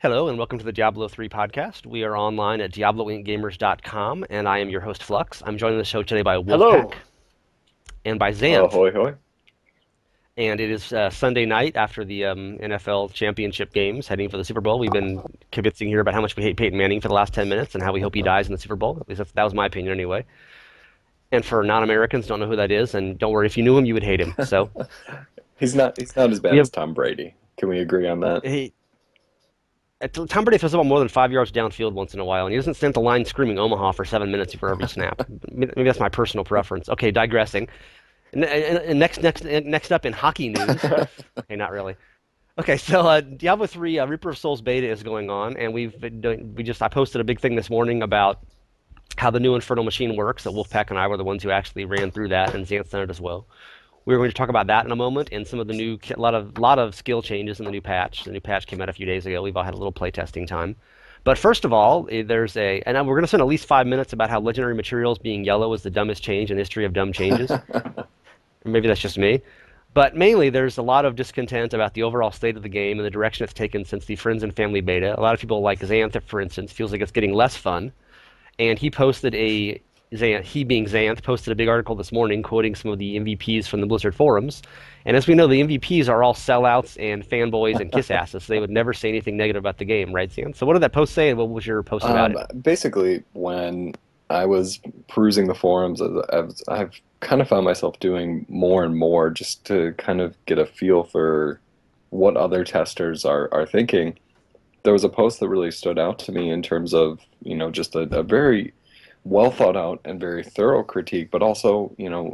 Hello and welcome to the Diablo 3 podcast. We are online at diabloinkgamers.com and I am your host Flux. I'm joined on the show today by Hello. Wolfpaq and by Xanth. Ahoy, hoy. And it is Sunday night after the NFL championship games, heading for the Super Bowl. We've been convincing here about how much we hate Peyton Manning for the last 10 minutes and how we hope he dies in the Super Bowl. At least that was my opinion anyway. And for non-Americans, don't know who that is, and don't worry, if you knew him, you would hate him. So He's not as we bad as have Tom Brady. Can we agree on that? he, Tom Brady throws the ball more than 5 yards downfield once in a while, and he doesn't stand at the line screaming Omaha for 7 minutes before every snap. Maybe that's my personal preference. Okay, digressing. And next up in hockey news. Okay, not really. Okay, so Diablo 3 Reaper of Souls beta is going on, and I posted a big thing this morning about how the new Infernal Machine works. That Wolfpaq and I were the ones who actually ran through that, and Xanth done it as well. We're going to talk about that in a moment, and some of the new lot of skill changes in the new patch. The new patch came out a few days ago. We've all had a little playtesting time. But first of all, and we're going to spend at least 5 minutes about how legendary materials being yellow is the dumbest change in the history of dumb changes. Maybe that's just me. But mainly, there's a lot of discontent about the overall state of the game and the direction it's taken since the Friends and Family beta. A lot of people, like Xanth, for instance, feels like it's getting less fun. And he being Xanth, posted a big article this morning quoting some of the MVPs from the Blizzard forums. And as we know, the MVPs are all sellouts and fanboys and kiss asses, so they would never say anything negative about the game, right, Xanth? So what did that post say, and what was your post about it? Basically, when I was perusing the forums, I've kind of found myself doing more and more just to kind of get a feel for what other testers are thinking. There was a post that really stood out to me in terms of, just a very well thought out and very thorough critique, but also,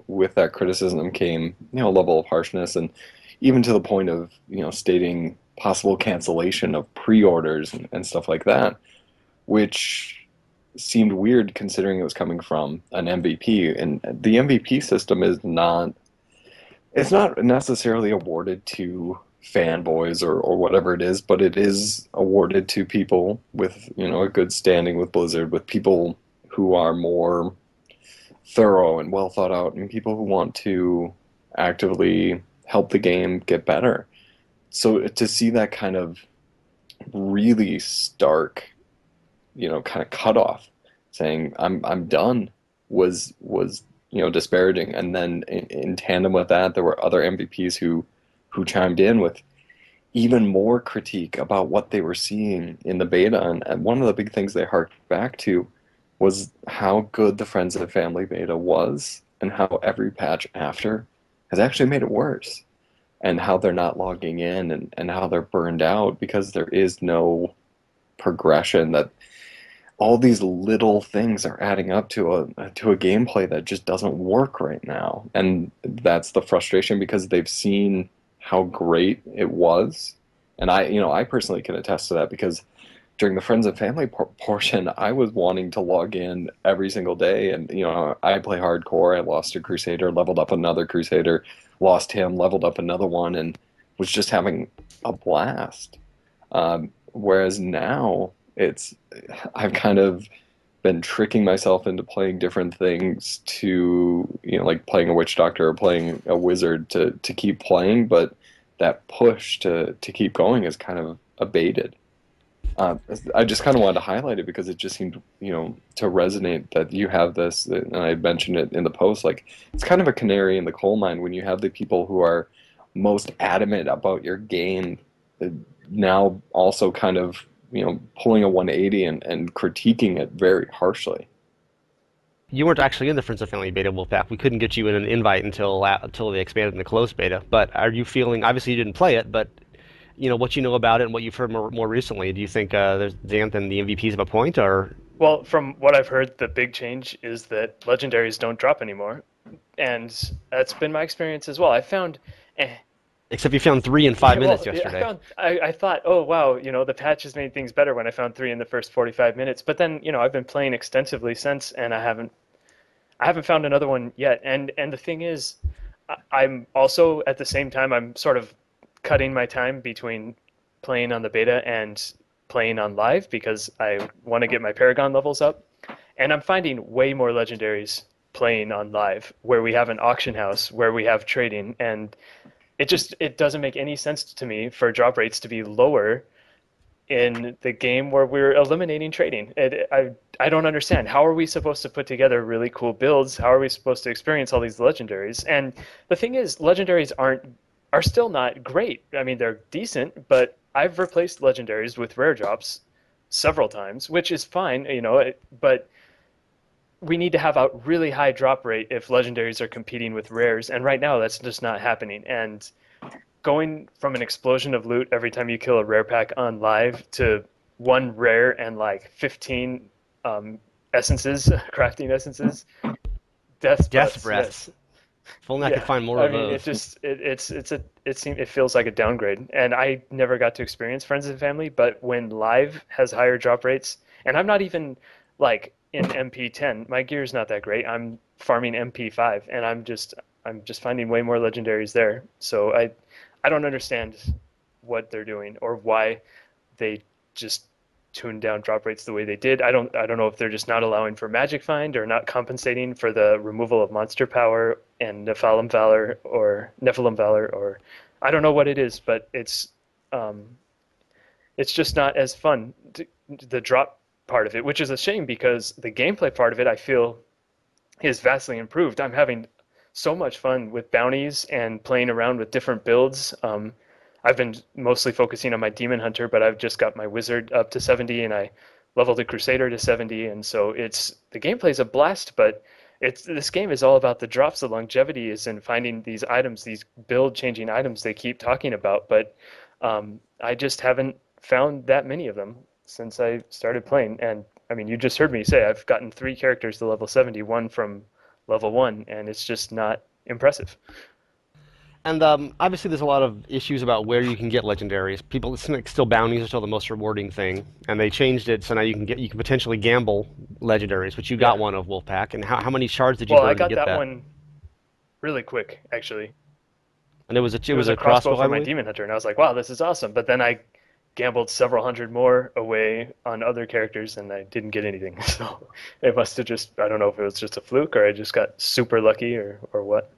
with that criticism came, a level of harshness and even to the point of, stating possible cancellation of pre-orders and stuff like that, which seemed weird considering it was coming from an MVP. And the MVP system it's not necessarily awarded to fanboys or whatever it is, but it is awarded to people with, a good standing with Blizzard, with people who are more thorough and well thought out, and people who want to actively help the game get better. So to see that kind of really stark, kind of cutoff, saying I'm done, was disparaging. And then in tandem with that, there were other MVPs who chimed in with even more critique about what they were seeing in the beta. And one of the big things they harked back to was how good the Friends and Family beta was, and how every patch after has actually made it worse, and how they're not logging in, and how they're burned out because there is no progression, that all these little things are adding up to a gameplay that just doesn't work right now. And that's the frustration, because they've seen how great it was. And I personally can attest to that, because during the Friends and Family portion, I was wanting to log in every single day. And, I play hardcore. I lost a Crusader, leveled up another Crusader, lost him, leveled up another one, and was just having a blast. Whereas now, I've kind of been tricking myself into playing different things to, like playing a Witch Doctor or playing a Wizard to keep playing, but that push to keep going is kind of abated. I just kind of wanted to highlight it because it just seemed, to resonate that you have this, and I mentioned it in the post, like it's kind of a canary in the coal mine when you have the people who are most adamant about your game now also kind of, pulling a 180 and critiquing it very harshly. You weren't actually in the Friends and Family beta, Wolfpack. We couldn't get you in an invite until they expanded in the closed beta. But are you feeling? Obviously, you didn't play it, but what you know about it and what you've heard more recently. Do you think there's Xanth and the MVPs have a point, or? Well, from what I've heard, the big change is that Legendaries don't drop anymore. And that's been my experience as well. I found, Except you found 3 in 5 minutes yeah, yesterday. I thought, oh wow, the patch has made things better when I found 3 in the first 45 minutes. But then, I've been playing extensively since, and I haven't found another one yet. And the thing is, I'm also at the same time I'm sort of cutting my time between playing on the beta and playing on live because I want to get my Paragon levels up. And I'm finding way more legendaries playing on live where we have an auction house, where we have trading, and it doesn't make any sense to me for drop rates to be lower in the game where we're eliminating trading. I don't understand. How are we supposed to put together really cool builds? How are we supposed to experience all these legendaries? And the thing is, legendaries are still not great. I mean, they're decent, but I've replaced legendaries with rare drops several times, which is fine, but we need to have a really high drop rate if legendaries are competing with rares, and right now that's just not happening. And going from an explosion of loot every time you kill a rare pack on live to one rare and like 15 essences, crafting essences, death breaths. Yes. If only I could find more I of mean, those. it feels like a downgrade, and I never got to experience Friends and Family, but when live has higher drop rates, and I'm not even like in MP10, my gear's not that great. I'm farming MP5, and I'm just finding way more legendaries there. So I don't understand what they're doing or why they just tuned down drop rates the way they did. I don't know if they're just not allowing for magic find or not compensating for the removal of monster power and Nephilim Valor or I don't know what it is, but it's just not as fun, the drop part of it, which is a shame because the gameplay part of it I feel is vastly improved. I'm having so much fun with bounties and playing around with different builds. I've been mostly focusing on my Demon Hunter, but I've just got my Wizard up to 70 and I leveled the Crusader to 70, and so the gameplay is a blast, but this game is all about the drops. The longevity is in finding these items, these build-changing items they keep talking about, but I just haven't found that many of them since I started playing. And I mean, you just heard me say I've gotten 3 characters to level 70, one from level 1, and it's just not impressive. And obviously, there's a lot of issues about where you can get legendaries. People, it seems like still bounties are still the most rewarding thing, and they changed it so now you can potentially gamble legendaries, which you got one of Wolfpaq. And how many shards did you Well, I burn to got get that that? one really quick, actually. And it was It was a a crossbow crossbow, I for my believe. Demon Hunter, and I was like, wow, this is awesome. But then I gambled several hundred more away on other characters, and I didn't get anything. So it must have just, I don't know if it was just a fluke or I just got super lucky or what.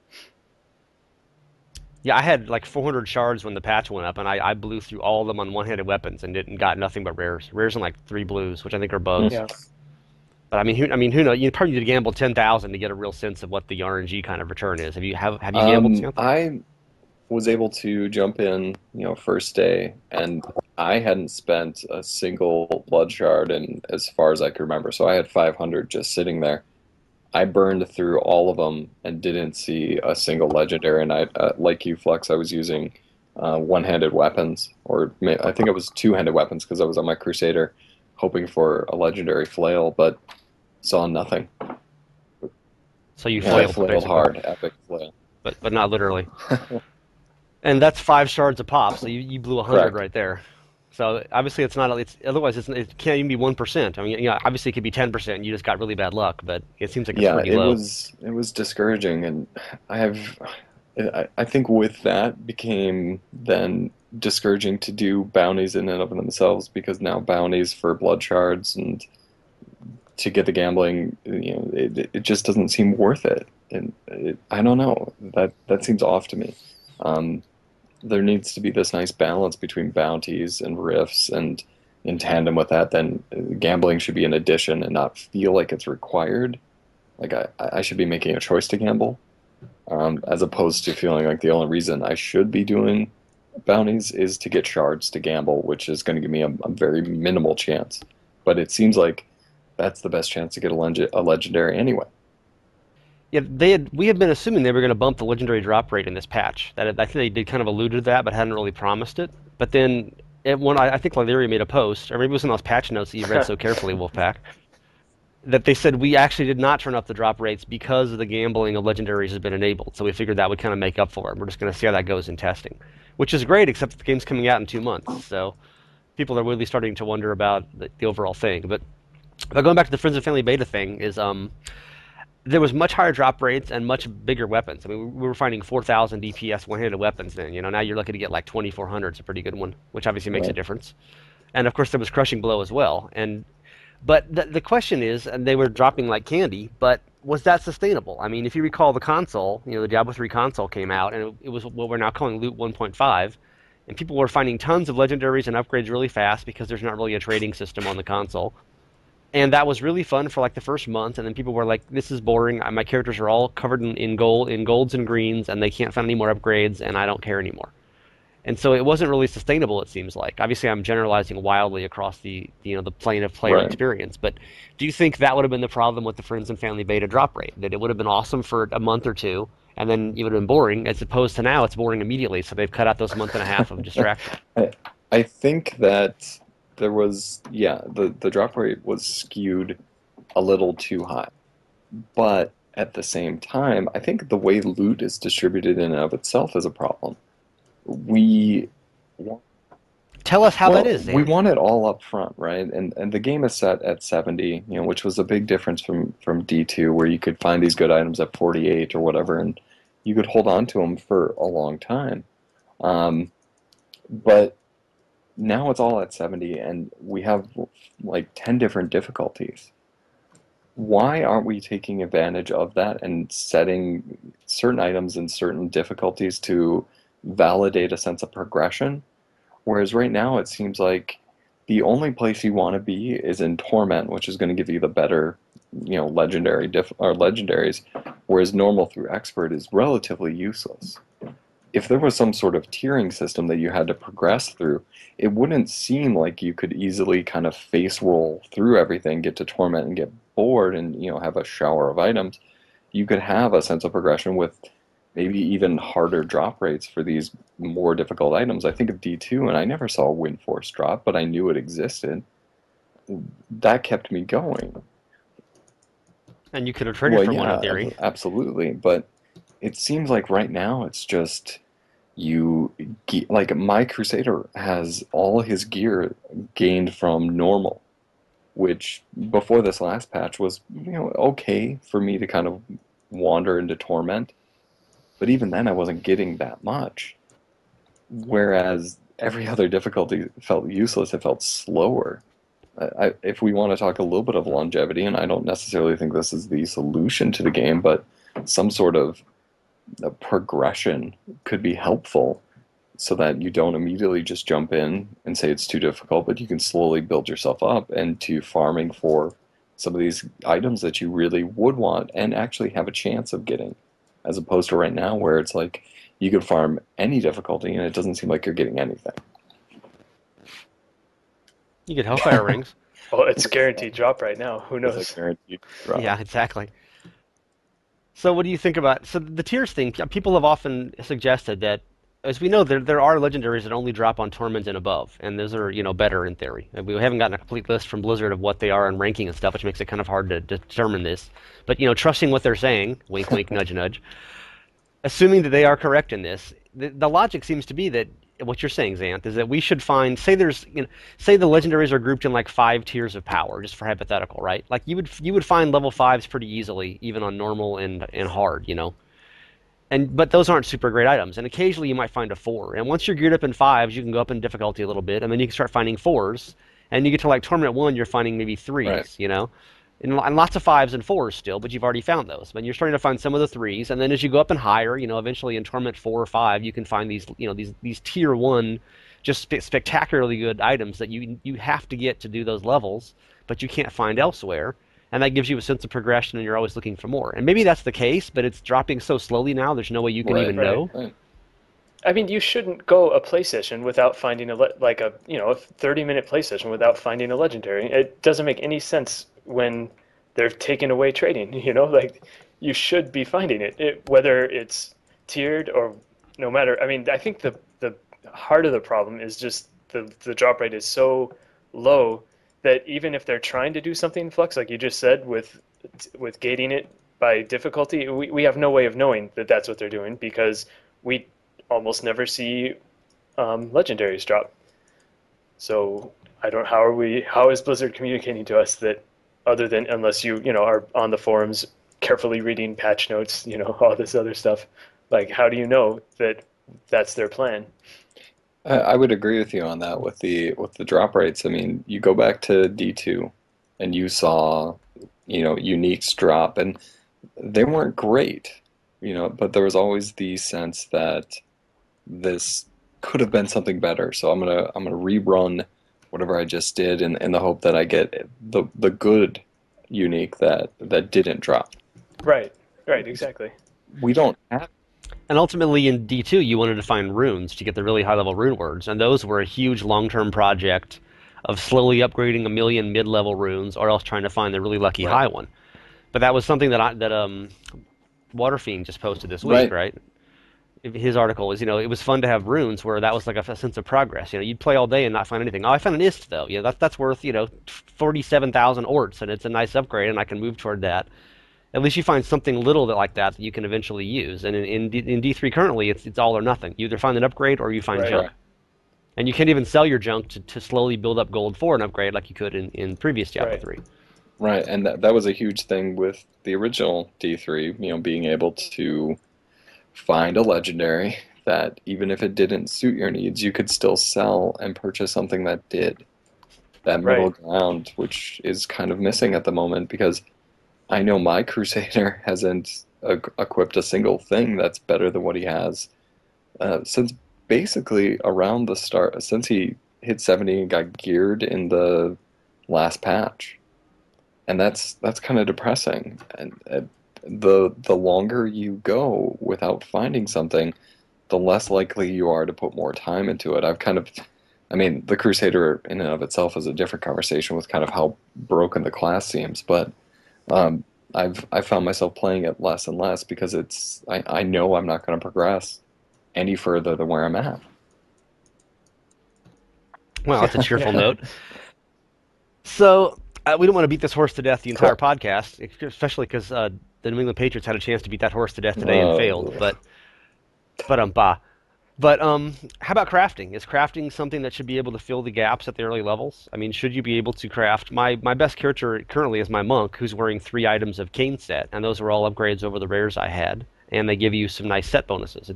Yeah, I had like 400 shards when the patch went up, and I blew through all of them on one-handed weapons and didn't got nothing but rares. Rares and like 3 blues, which I think are bugs. Yeah. But who knows? You probably need to gamble 10,000 to get a real sense of what the RNG kind of return is. Have you gambled, Xanth? I was able to jump in, first day, and I hadn't spent a single blood shard in as far as I could remember. So I had 500 just sitting there. I burned through all of them and didn't see a single legendary. And like you, Flux, I was using one-handed weapons, I think it was two-handed weapons because I was on my Crusader, hoping for a legendary flail, but saw nothing. So you And I flailed, flailed basically, hard, epic flail. but not literally. And that's 5 shards a pop, so you blew 100 Correct. right there. So obviously it's not. It's otherwise it can't even be 1%. I mean, obviously it could be 10%. And you just got really bad luck, but it seems like it's Yeah, pretty low. it was discouraging, and I have I think with that became then discouraging to do bounties in and of themselves because now bounties for blood shards and to get the gambling, it just doesn't seem worth it. And I don't know, that seems off to me. Um, there needs to be this nice balance between bounties and rifts, and in tandem with that, then gambling should be an addition and not feel like it's required. Like I should be making a choice to gamble, as opposed to feeling like the only reason I should be doing bounties is to get shards to gamble, which is going to give me a very minimal chance. But it seems like that's the best chance to get a legendary anyway. Yeah, we had been assuming they were going to bump the legendary drop rate in this patch. That I think they did kind of allude to that, but hadn't really promised it. But then I think Lyria made a post, or maybe it was in those patch notes that you read so carefully, Wolfpack, that they said we actually did not turn up the drop rates because the gambling of legendaries has been enabled. So we figured that would kind of make up for it. We're just going to see how that goes in testing, which is great, except the game's coming out in 2 months. So people are really starting to wonder about the overall thing. But going back to the Friends and Family beta thing, is there was much higher drop rates and much bigger weapons. I mean, we were finding 4,000 DPS one-handed weapons then. Now you're lucky to get like 2,400. It's a pretty good one, which obviously makes a Right. difference. And of course, there was Crushing Blow as well. But the question is, and they were dropping like candy, but was that sustainable? I mean, if you recall the console, the Diablo 3 console came out, and it was what we're now calling Loot 1.5, and people were finding tons of legendaries and upgrades really fast because there's not really a trading system on the console. And that was really fun for like the first month, and then people were like, "This is boring. My characters are all covered in gold, in golds and greens, and they can't find any more upgrades, and I don't care anymore." And so it wasn't really sustainable, it seems like. Obviously, I'm generalizing wildly across the plane of player Right. experience, but do you think that would have been the problem with the Friends and Family beta drop rate? That it would have been awesome for a month or two, and then it would have been boring, as opposed to now it's boring immediately, so they've cut out those month and a half of distraction. I, I think that there was, yeah, the drop rate was skewed a little too high. But at the same time, I think the way loot is distributed in and of itself is a problem. We Tell us how that Well, is, we Xanth. want it all up front, right? And the game is set at 70, which was a big difference from D2, where you could find these good items at 48 or whatever, and you could hold on to them for a long time. Um, but now it's all at 70, and we have like 10 different difficulties. Why aren't we taking advantage of that and setting certain items in certain difficulties to validate a sense of progression? Whereas right now it seems like the only place you want to be is in Torment, which is going to give you the better, legendary or legendaries, whereas normal through expert is relatively useless. If there was some sort of tiering system that you had to progress through, it wouldn't seem like you could easily kind of face roll through everything, get to Torment and get bored and, have a shower of items. You could have a sense of progression with maybe even harder drop rates for these more difficult items. I think of D2 and I never saw a Wind Force drop, but I knew it existed. That kept me going. And you could have traded Well, for one in yeah, theory. absolutely. But it seems like right now it's just you, like my Crusader has all his gear gained from normal, which before this last patch was, okay for me to kind of wander into Torment. But even then, I wasn't getting that much. Whereas every other difficulty felt useless, it felt slower. If we want to talk a little bit of longevity, and I don't necessarily think this is the solution to the game, but some sort of progression could be helpful so that you don't immediately just jump in and say it's too difficult, but you can slowly build yourself up into farming for some of these items that you really would want and actually have a chance of getting, as opposed to right now where it's like you could farm any difficulty and it doesn't seem like you're getting anything. You get Hellfire rings. Well, it's guaranteed drop right now. Who It's a knows? guaranteed drop. Yeah, exactly. So what do you think about so the tiers thing? People have often suggested that, as we know, there are legendaries that only drop on Torment and above, and those are better in theory. And we haven't gotten a complete list from Blizzard of what they are in ranking and stuff, which makes it kind of hard to determine this. But trusting what they're saying, wink, wink, nudge, nudge, assuming that they are correct in this, the logic seems to be that what you're saying, Xanth, is that we should find, say there's, say the legendaries are grouped in like 5 tiers of power, just for hypothetical, right? Like you would find level fives pretty easily, even on normal and hard. But those aren't super great items, and occasionally you might find a four. And once you're geared up in fives, you can go up in difficulty a little bit, and then you can start finding fours. And you get to like Torment one, you're finding maybe Right. threes. And lots of fives and fours still, but you've already found those. But you're starting to find some of the threes, and then as you go up and higher, eventually in Torment 4 or 5, you can find these tier one, just spectacularly good items that you have to get to do those levels, but you can't find elsewhere. And that gives you a sense of progression, and you're always looking for more. And maybe that's the case, but it's dropping so slowly now. There's no way you can Right. even Right. know. Right. I mean, you shouldn't go a play session without finding like a 30-minute play session without finding a legendary. It doesn't make any sense when they're taking away trading, like you should be finding it, whether it's tiered or no matter. I mean, I think the heart of the problem is just the drop rate is so low that even if they're trying to do something in Flux, like you just said, with gating it by difficulty, we have no way of knowing that that's what they're doing because we almost never see legendaries drop. So I don't. How are we? How is Blizzard communicating to us that other than unless you are on the forums carefully reading patch notes, all this other stuff? Like, how do you know that that's their plan? I would agree with you on that with the drop rates. I mean, you go back to D2 and you saw, uniques drop and they weren't great, but there was always the sense that this could have been something better. So I'm gonna rerun whatever I just did in the hope that I get the good unique that didn't drop. Right, right, exactly. We don't have And ultimately in D2, you wanted to find runes to get the really high level rune words, and those were a huge long term project of slowly upgrading a million mid level runes, or else trying to find the really lucky right, high one. But that was something that Waterfiend just posted this week, right, right? His article is, it was fun to have runes where that was like a sense of progress. You'd play all day and not find anything. Oh, I found an ist though. That's worth 47,000 orts, and it's a nice upgrade, and I can move toward that. At least you find something little like that that you can eventually use. And in D3 currently, it's all or nothing. You either find an upgrade or you find Right, junk. right, And you can't even sell your junk to slowly build up gold for an upgrade like you could in previous Diablo right. 3. right. And that was a huge thing with the original D3, being able to find a legendary that even if it didn't suit your needs, you could still sell and purchase something that did. That middle Right. ground, which is kind of missing at the moment because I know my Crusader hasn't equipped a single thing that's better than what he has since basically around the start, since he hit 70 and got geared in the last patch, and that's kind of depressing. And the longer you go without finding something, the less likely you are to put more time into it. I mean, the Crusader in and of itself is a different conversation with kind of how broken the class seems, but um, I've found myself playing it less and less because I know I'm not going to progress any further than where I'm at. Well, that's a cheerful Yeah. note. So we don't want to beat this horse to death the entire Correct. podcast, especially because the New England Patriots had a chance to beat that horse to death today and failed. Uh, Bah. But how about crafting? Is crafting something that should be able to fill the gaps at the early levels? I mean, should you be able to craft? My best character currently is my monk, who's wearing 3 items of cane set, and those are all upgrades over the rares I had, and they give you some nice set bonuses.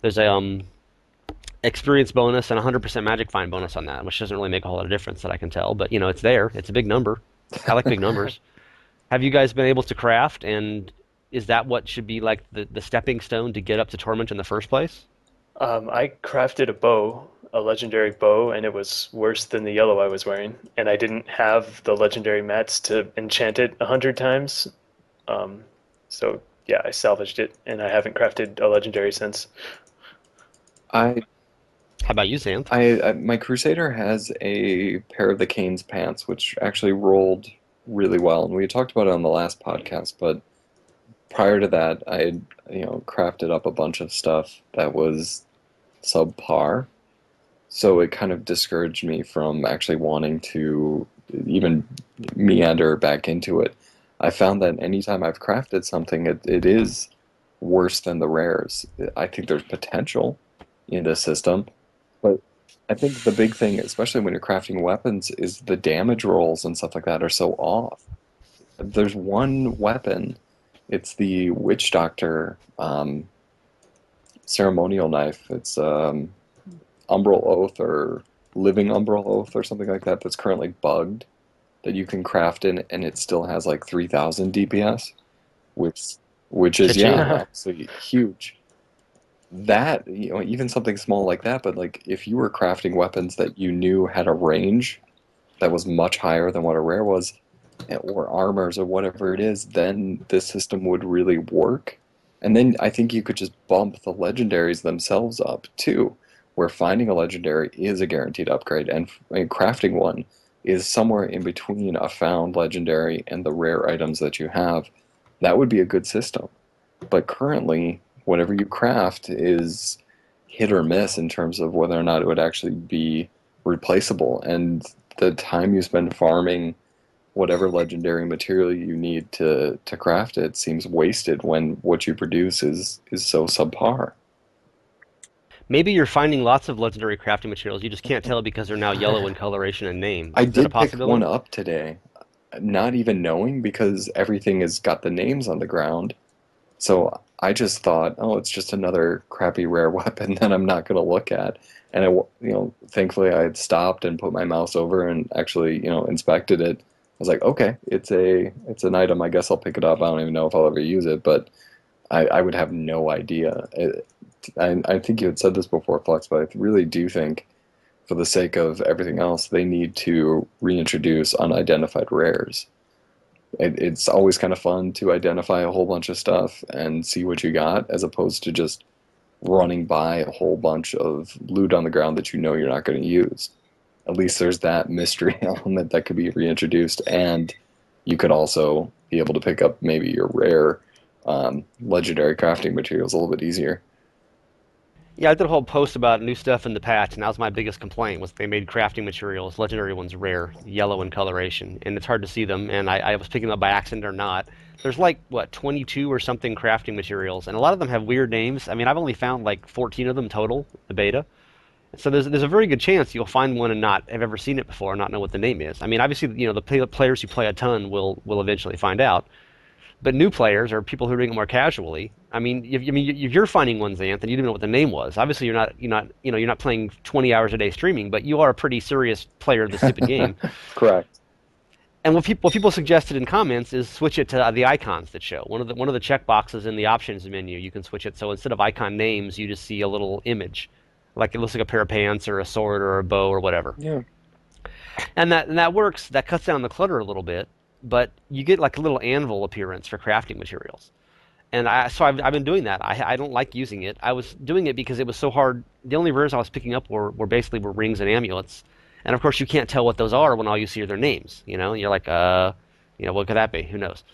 There's a experience bonus and 100% magic find bonus on that, which doesn't really make a whole lot of difference that I can tell, but it's there. It's a big number. I like big numbers. Have you guys been able to craft, and is that what should be like the stepping stone to get up to Torment in the first place? I crafted a bow, a legendary bow, and it was worse than the yellow I was wearing. And I didn't have the legendary mats to enchant it 100 times. Um, so yeah, I salvaged it, and I haven't crafted a legendary since. I, How about you, Xanth? my Crusader has a pair of the Cane's pants, which actually rolled really well, and we had talked about it on the last podcast. But prior to that, I had crafted up a bunch of stuff that was subpar, so it kind of discouraged me from actually wanting to even meander back into it. I found that anytime I've crafted something, it is worse than the rares. I think there's potential in this system, but I think the big thing, especially when you're crafting weapons, is the damage rolls and stuff like that are so off. There's one weapon, it's the Witch Doctor ceremonial knife. It's Umbral Oath or Living Umbral Oath or something like that that's currently bugged that you can craft in, and it still has like 3,000 DPS, which which is Cha-ching. yeah, obviously huge. That even something small like that, but like if you were crafting weapons that you knew had a range that was much higher than what a rare was, or armors or whatever it is, then this system would really work. And then I think you could just bump the legendaries themselves up too, where finding a legendary is a guaranteed upgrade, and crafting one is somewhere in between a found legendary and the rare items that you have. That would be a good system. But currently, whatever you craft is hit or miss in terms of whether or not it would actually be replaceable. And the time you spend farming whatever legendary material you need to craft it seems wasted when what you produce is so subpar. Maybe you're finding lots of legendary crafting materials. You just can't tell because they're now yellow in coloration and name. I Is that a did pick one possibility? up today, not even knowing because everything has got the names on the ground. So I just thought, oh, it's just another crappy rare weapon that I'm not going to look at. And thankfully I had stopped and put my mouse over and actually, inspected it. I was like, okay, it's an item. I guess I'll pick it up. I don't even know if I'll ever use it, but I would have no idea. I think you had said this before, Flux, but I really do think, for the sake of everything else, they need to reintroduce unidentified rares. It's always kind of fun to identify a whole bunch of stuff and see what you got, as opposed to just running by a whole bunch of loot on the ground that you know you're not going to use. At least there's that mystery element that could be reintroduced, and you could also be able to pick up maybe your rare legendary crafting materials a little bit easier. Yeah, I did a whole post about new stuff in the patch, and that was my biggest complaint, was they made crafting materials, legendary ones, rare, yellow in coloration, and it's hard to see them, and I was picking them up by accident or not. There's like, what, 22 or something crafting materials, and a lot of them have weird names. I mean, I've only found like 14 of them total, the beta. So there's a very good chance you'll find one and not have ever seen it before and not know what the name is. I mean, obviously, the players who play a ton will eventually find out. But new players or people who are doing it more casually, if you're finding one, Xanth, and you didn't know what the name was, obviously you're not playing 20 hours a day streaming, but you are a pretty serious player of the stupid game. Correct. And what people suggested in comments is switch it to the icons that show. One of the check boxes in the options menu, you can switch it so instead of icon names, you just see a little image, like it looks like a pair of pants or a sword or a bow or whatever. Yeah. And that works. That cuts down the clutter a little bit, but you get like a little anvil appearance for crafting materials. And I've been doing that. I don't like using it. I was doing it because it was so hard. The only rares I was picking up were basically rings and amulets. And of course you can't tell what those are when all you see are their names. You're like, what could that be? Who knows?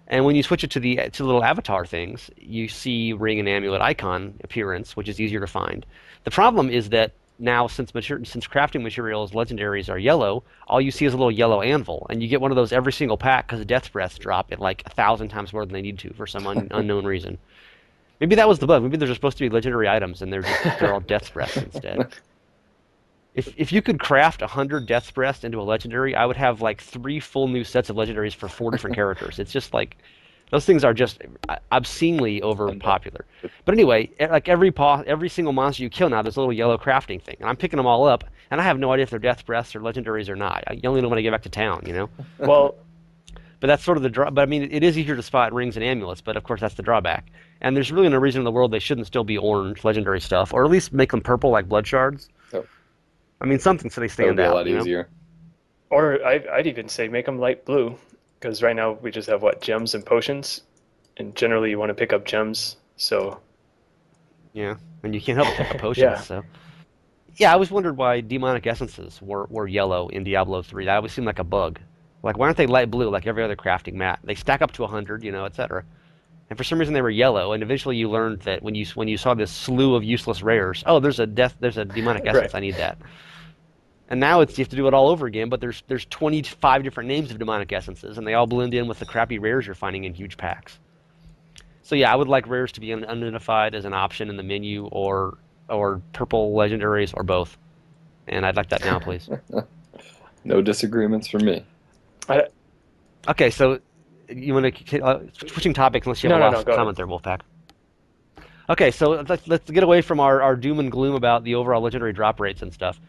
And when you switch it to the little avatar things, you see ring and amulet icon appearance, which is easier to find. The problem is that now, since crafting materials, legendaries are yellow, all you see is a little yellow anvil, and you get one of those every single pack because death breaths drop it like 1,000 times more than they need to for some unknown reason. Maybe that was the bug. Maybe they're supposed to be legendary items, and they're all death breaths instead. If you could craft 100 death breaths into a legendary, I would have like 3 full new sets of legendaries for 4 different characters. It's just like those things are just obscenely overpopular. But anyway, like every single monster you kill now, there's a little yellow crafting thing, and I'm picking them all up, and I have no idea if they're death breaths or legendaries or not. I only know when I get back to town. Well, But that's sort of the draw. But I mean, it is easier to spot rings and amulets, but of course that's the drawback. And there's really no reason in the world they shouldn't still be orange legendary stuff, or at least make them purple like blood shards. So I mean, something so they that would stand be a out. lot easier. or I'd even say make them light blue, because right now we just have what, gems and potions, and generally you want to pick up gems. So Yeah, and you can't help but pick up potions. yeah, So yeah, I always wondered why demonic essences were yellow in Diablo 3. That always seemed like a bug. Like, why aren't they light blue like every other crafting mat? They stack up to 100, etc. And for some reason they were yellow. And eventually you learned that when you saw this slew of useless rares, oh, there's a demonic essence. right. I need that. And now you have to do it all over again. But there's 25 different names of demonic essences, and they all blend in with the crappy rares you're finding in huge packs. So yeah, I would like rares to be unidentified as an option in the menu, or purple legendaries, or both. And I'd like that now, please. No disagreements from me. I, Okay, so you want to switching topics unless you have no, a no, no, last go comment ahead. there, Wolfpaq. Okay, so let's get away from our doom and gloom about the overall legendary drop rates and stuff.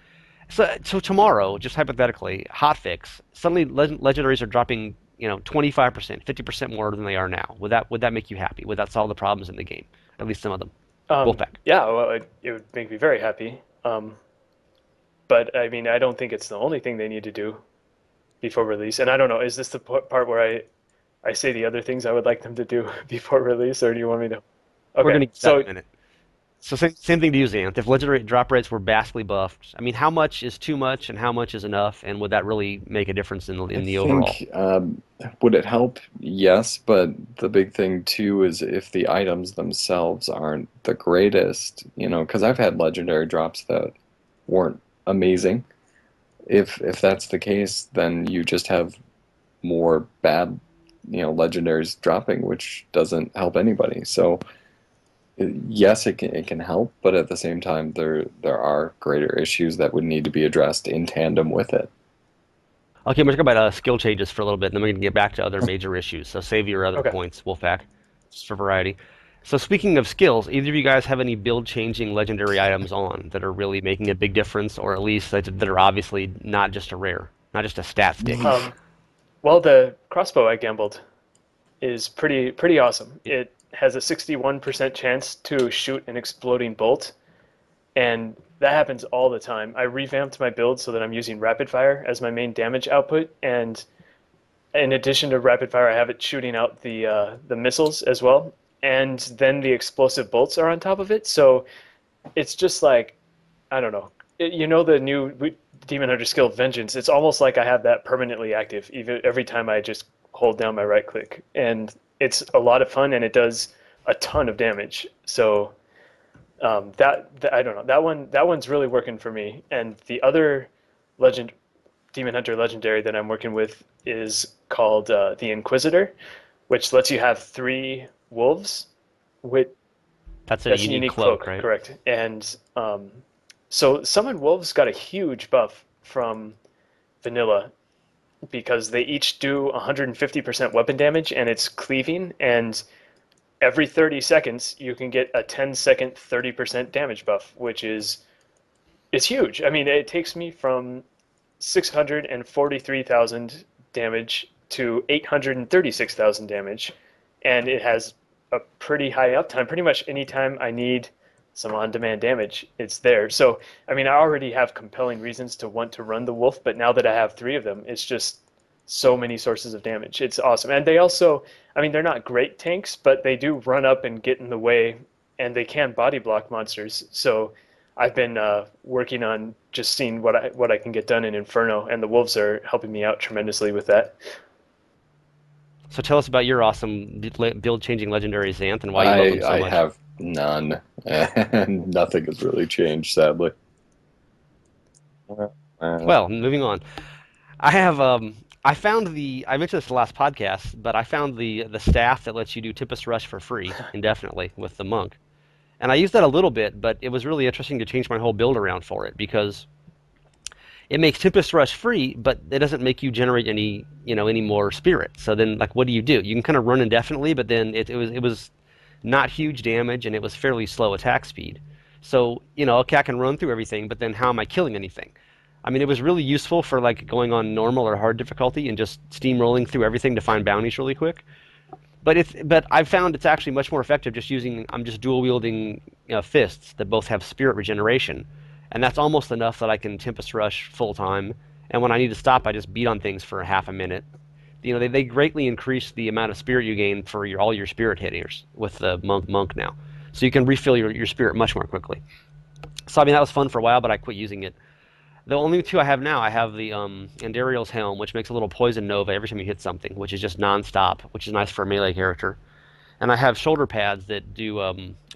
So tomorrow, just hypothetically, hotfix, suddenly legendaries are dropping, 25%, 50% more than they are now. Would that make you happy? Would that solve the problems in the game? At least some of them. Wolfpack. Yeah, well, it would make me very happy. But I mean, I don't think it's the only thing they need to do before release. And I don't know, is this the part where I say the other things I would like them to do before release, or do you want me to? We're Okay, gonna get that in so a minute. So same thing to you, Xanth. If legendary drop rates were vastly buffed, I mean, how much is too much and how much is enough, and would that really make a difference in I the overall? think, would it help? Yes, but the big thing too is if the items themselves aren't the greatest, because I've had legendary drops that weren't amazing. If that's the case, then you just have more bad, legendaries dropping, which doesn't help anybody. So yes, it can help, but at the same time, there are greater issues that would need to be addressed in tandem with it. Okay, we're talking about skill changes for a little bit, and then we're gonna get back to other major issues. So save your other okay. points, Wolfpack, just for variety. So speaking of skills, either of you guys have any build-changing legendary items on that are really making a big difference, or at least that are obviously not just a rare, not just a stat stick? Well, the crossbow I gambled is pretty awesome. It has a 61% chance to shoot an exploding bolt, and that happens all the time. I revamped my build so that I'm using rapid fire as my main damage output, and in addition to rapid fire, I have it shooting out the missiles as well, and then the explosive bolts are on top of it. So it's just like, I don't know. You know, the new Demon Hunter skill Vengeance. It's almost like I have that permanently active even every time I just hold down my right click, and it's a lot of fun, and it does a ton of damage. So I don't know, that one's really working for me. And the other legend Demon Hunter legendary that I'm working with is called the Inquisitor, which lets you have 3 wolves with That's a that's a unique unique cloak, cloak, right? correct. And so Summon Wolves got a huge buff from Vanilla because they each do 150% weapon damage and it's cleaving, and every 30 seconds you can get a 10-second 30% damage buff, which is it's huge. I mean, it takes me from 643,000 damage to 836,000 damage, and it has a pretty high uptime. Pretty much anytime I need some on-demand damage, it's there. So, I mean, I already have compelling reasons to want to run the wolf, but now that I have 3 of them, it's just so many sources of damage. It's awesome. And they also, I mean, they're not great tanks, but they do run up and get in the way, and they can body block monsters. So I've been working on just seeing what I can get done in Inferno, and the wolves are helping me out tremendously with that. So tell us about your awesome build-changing legendary Xanth and why you love them so I much. have none, and nothing has really changed, sadly. Well, moving on. I found I mentioned this in the last podcast, but I found the staff that lets you do Tempest Rush for free indefinitely with the monk. And I used that a little bit, but it was really interesting to change my whole build around for it because it makes Tempest Rush free, but it doesn't make you generate any more spirit. So then, like, what do? You can kind of run indefinitely, but then it was not huge damage and it was fairly slow attack speed. So okay, I can run through everything, but then how am I killing anything? I mean, it was really useful for like going on normal or hard difficulty and just steamrolling through everything to find bounties really quick. But I've found it's actually much more effective just using I'm just dual wielding fists that both have spirit regeneration, and that's almost enough that I can Tempest Rush full time. And when I need to stop, I just beat on things for a half a minute. They greatly increase the amount of spirit you gain for all your spirit hitters with the monk now, so you can refill your spirit much more quickly. So I mean that was fun for a while, but I quit using it. The only 2 I have now, I have the Andariel's Helm, which makes a little poison nova every time you hit something, which is just non-stop, which is nice for a melee character. And I have shoulder pads that do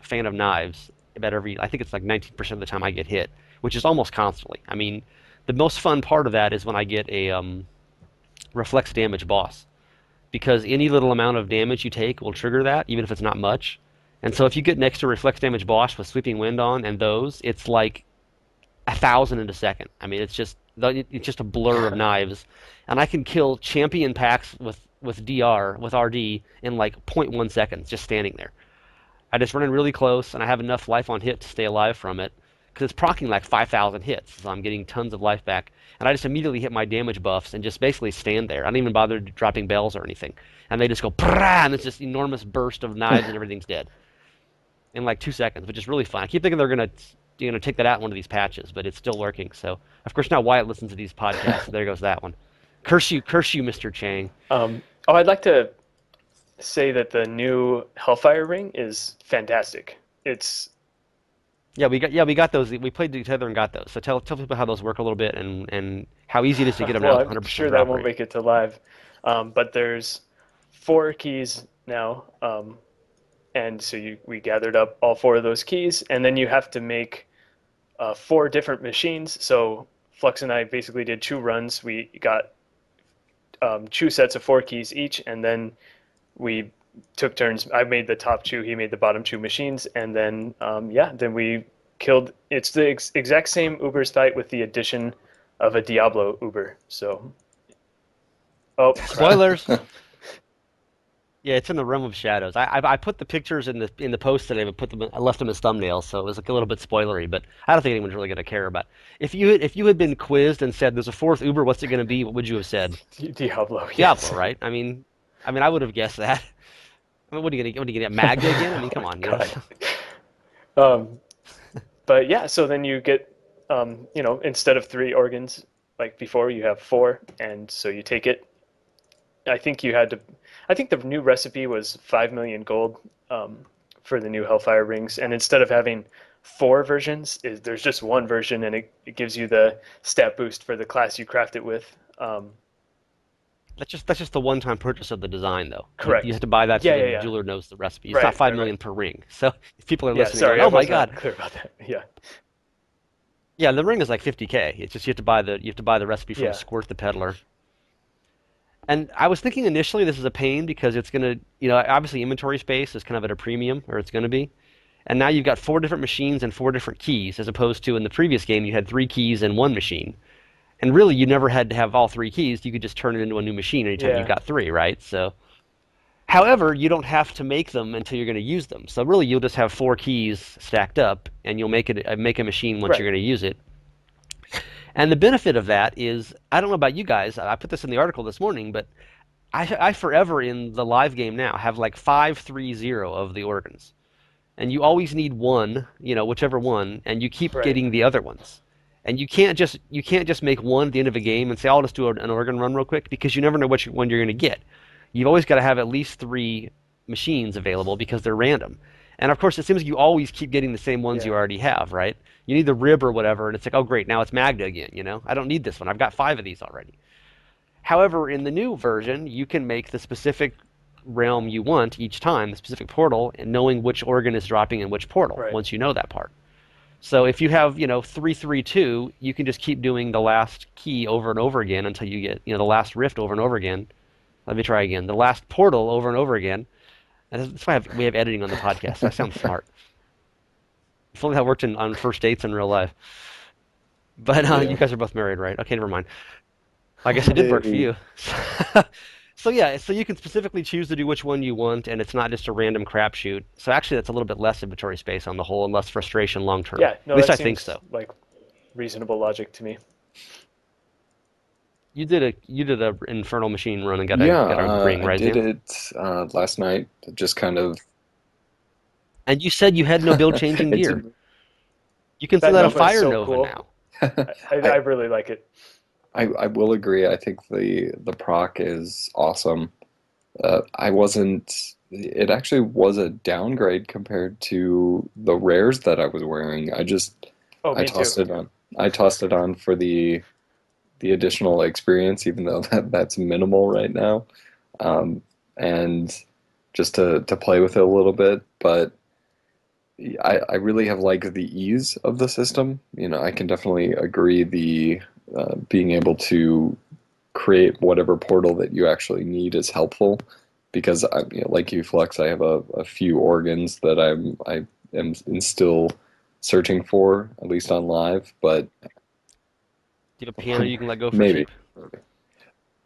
Fan of Knives about I think it's like 19% of the time I get hit, which is almost constantly. I mean, the most fun part of that is when I get a reflex damage boss, because any little amount of damage you take will trigger that, even if it's not much. And so if you get next to a reflex damage boss with sweeping wind on and those, it's like 1,000 in a second. I mean, it's just a blur of knives, and I can kill champion packs with RD in like zero point 0.1 seconds just standing there. I just run in really close, and I have enough life on hit to stay alive from it because it's procking like 5,000 hits, so I'm getting tons of life back. And I just immediately hit my damage buffs and just basically stand there. I don't even bother dropping bells or anything, and they just go and it's just enormous burst of knives and everything's dead in like 2 seconds, which is really fun. I keep thinking they're gonna take that out in one of these patches, but it's still working. So of course now Wyatt listens to these podcasts. So there goes that one. Curse you, Mr. Chang. I'd like to say that the new Hellfire Ring is fantastic. It's Yeah, we got those. We played together and got those. So tell people how those work a little bit and how easy it is to get them now well, with I'm 100% sure that drop won't rate. make it to live, but there's 4 keys now, and so we gathered up all 4 of those keys, and then you have to make 4 different machines. So Flux and I basically did 2 runs. We got 2 sets of 4 keys each, and then we took turns. I made the top 2, he made the bottom 2 machines, and then then we killed. It's the exact same Uber's fight with the addition of a Diablo Uber. So, oh crap! Spoilers. Yeah, it's in the realm of shadows. I put the pictures in the post today, but I left them as thumbnails, so it was like a little bit spoilery. But I don't think anyone's really going to care about. If you had been quizzed and said there's a fourth Uber, what's it going to be? What would you have said? Diablo, Diablo, yes. right? I would have guessed that. I mean, what are you gonna get Magda again? I mean, Oh come my on, you know. God. Um, but yeah, so then you get, instead of 3 organs like before, you have 4, and so you take it. I think you had to. I think the new recipe was 5 million gold for the new Hellfire rings, and instead of having 4 versions, there's just one version, and it gives you the stat boost for the class you craft it with. That's just the one-time purchase of the design, though. You have Correct. to buy that so Yeah, the yeah, yeah. jeweler knows the recipe. It's not Right, five right, right. million per ring. So if people are Yeah, listening, going, sorry, I "Oh my was God," not clear about that. Yeah, yeah, the ring is like 50K. It's just you have to buy the recipe from yeah, Squirt the Peddler. And I was thinking initially this is a pain because it's gonna, obviously inventory space is kind of at a premium, or it's gonna be. And now you've got 4 different machines and 4 different keys, as opposed to in the previous game you had 3 keys and 1 machine. And really, you never had to have all 3 keys. You could just turn it into a new machine anytime you've yeah, got 3, right? So, however, you don't have to make them until you're going to use them. So really, you'll just have 4 keys stacked up, and you'll make a machine once you're right. going to use it. And the benefit of that is, I don't know about you guys. I put this in the article this morning, but I forever in the live game now have like 530 of the organs, and you always need one, whichever one, and you keep Right. getting the other ones. And you can't just make one at the end of a game and say, "I'll just do an organ run real quick," because you never know which one you're going to get. You've always got to have at least 3 machines available because they're random. And of course, it seems like you always keep getting the same ones you Yeah. already have, right? You need the rib or whatever, and it's like, oh great, now it's Magda again. I don't need this one. I've got 5 of these already. However, in the new version, you can make the specific realm you want each time, the specific portal, and knowing which organ is dropping in which portal Right. once you know that part. So if you have, 332, you can just keep doing the last key over and over again until you get, the last rift over and over again. Let me try again. The last portal over and over again. And that's why we have editing on the podcast. I sound smart. If only that worked on first dates in real life. But you Yeah. guys are both married, right? Okay, never mind. I guess it did work for Hey. you. So yeah, so you can specifically choose to do which one you want, and it's not just a random crapshoot. So actually, that's a little bit less inventory space on the whole, and less frustration long term. Yeah, At no, least that I think seems so. like reasonable logic to me. You did a Infernal Machine run and Yeah, got a ring, I right, did Xanth? it last night. Just kind of, And you said you had no build changing it gear. did. You can send That out a move is Fire so Nova cool. now. I I, really like it. I will agree. I think the proc is awesome. I wasn't. It actually was a downgrade compared to the rares that I was wearing. Oh, I me too. tossed it on. I tossed it on for the additional experience, even though that's minimal right now, um, and just to play with it a little bit. But I really have liked the ease of the system. I can definitely agree the being able to create whatever portal that you actually need is helpful because like you, Flux, I have a few organs that I am still searching for, at least on live, but Do you have a piano you can let go for maybe. cheap?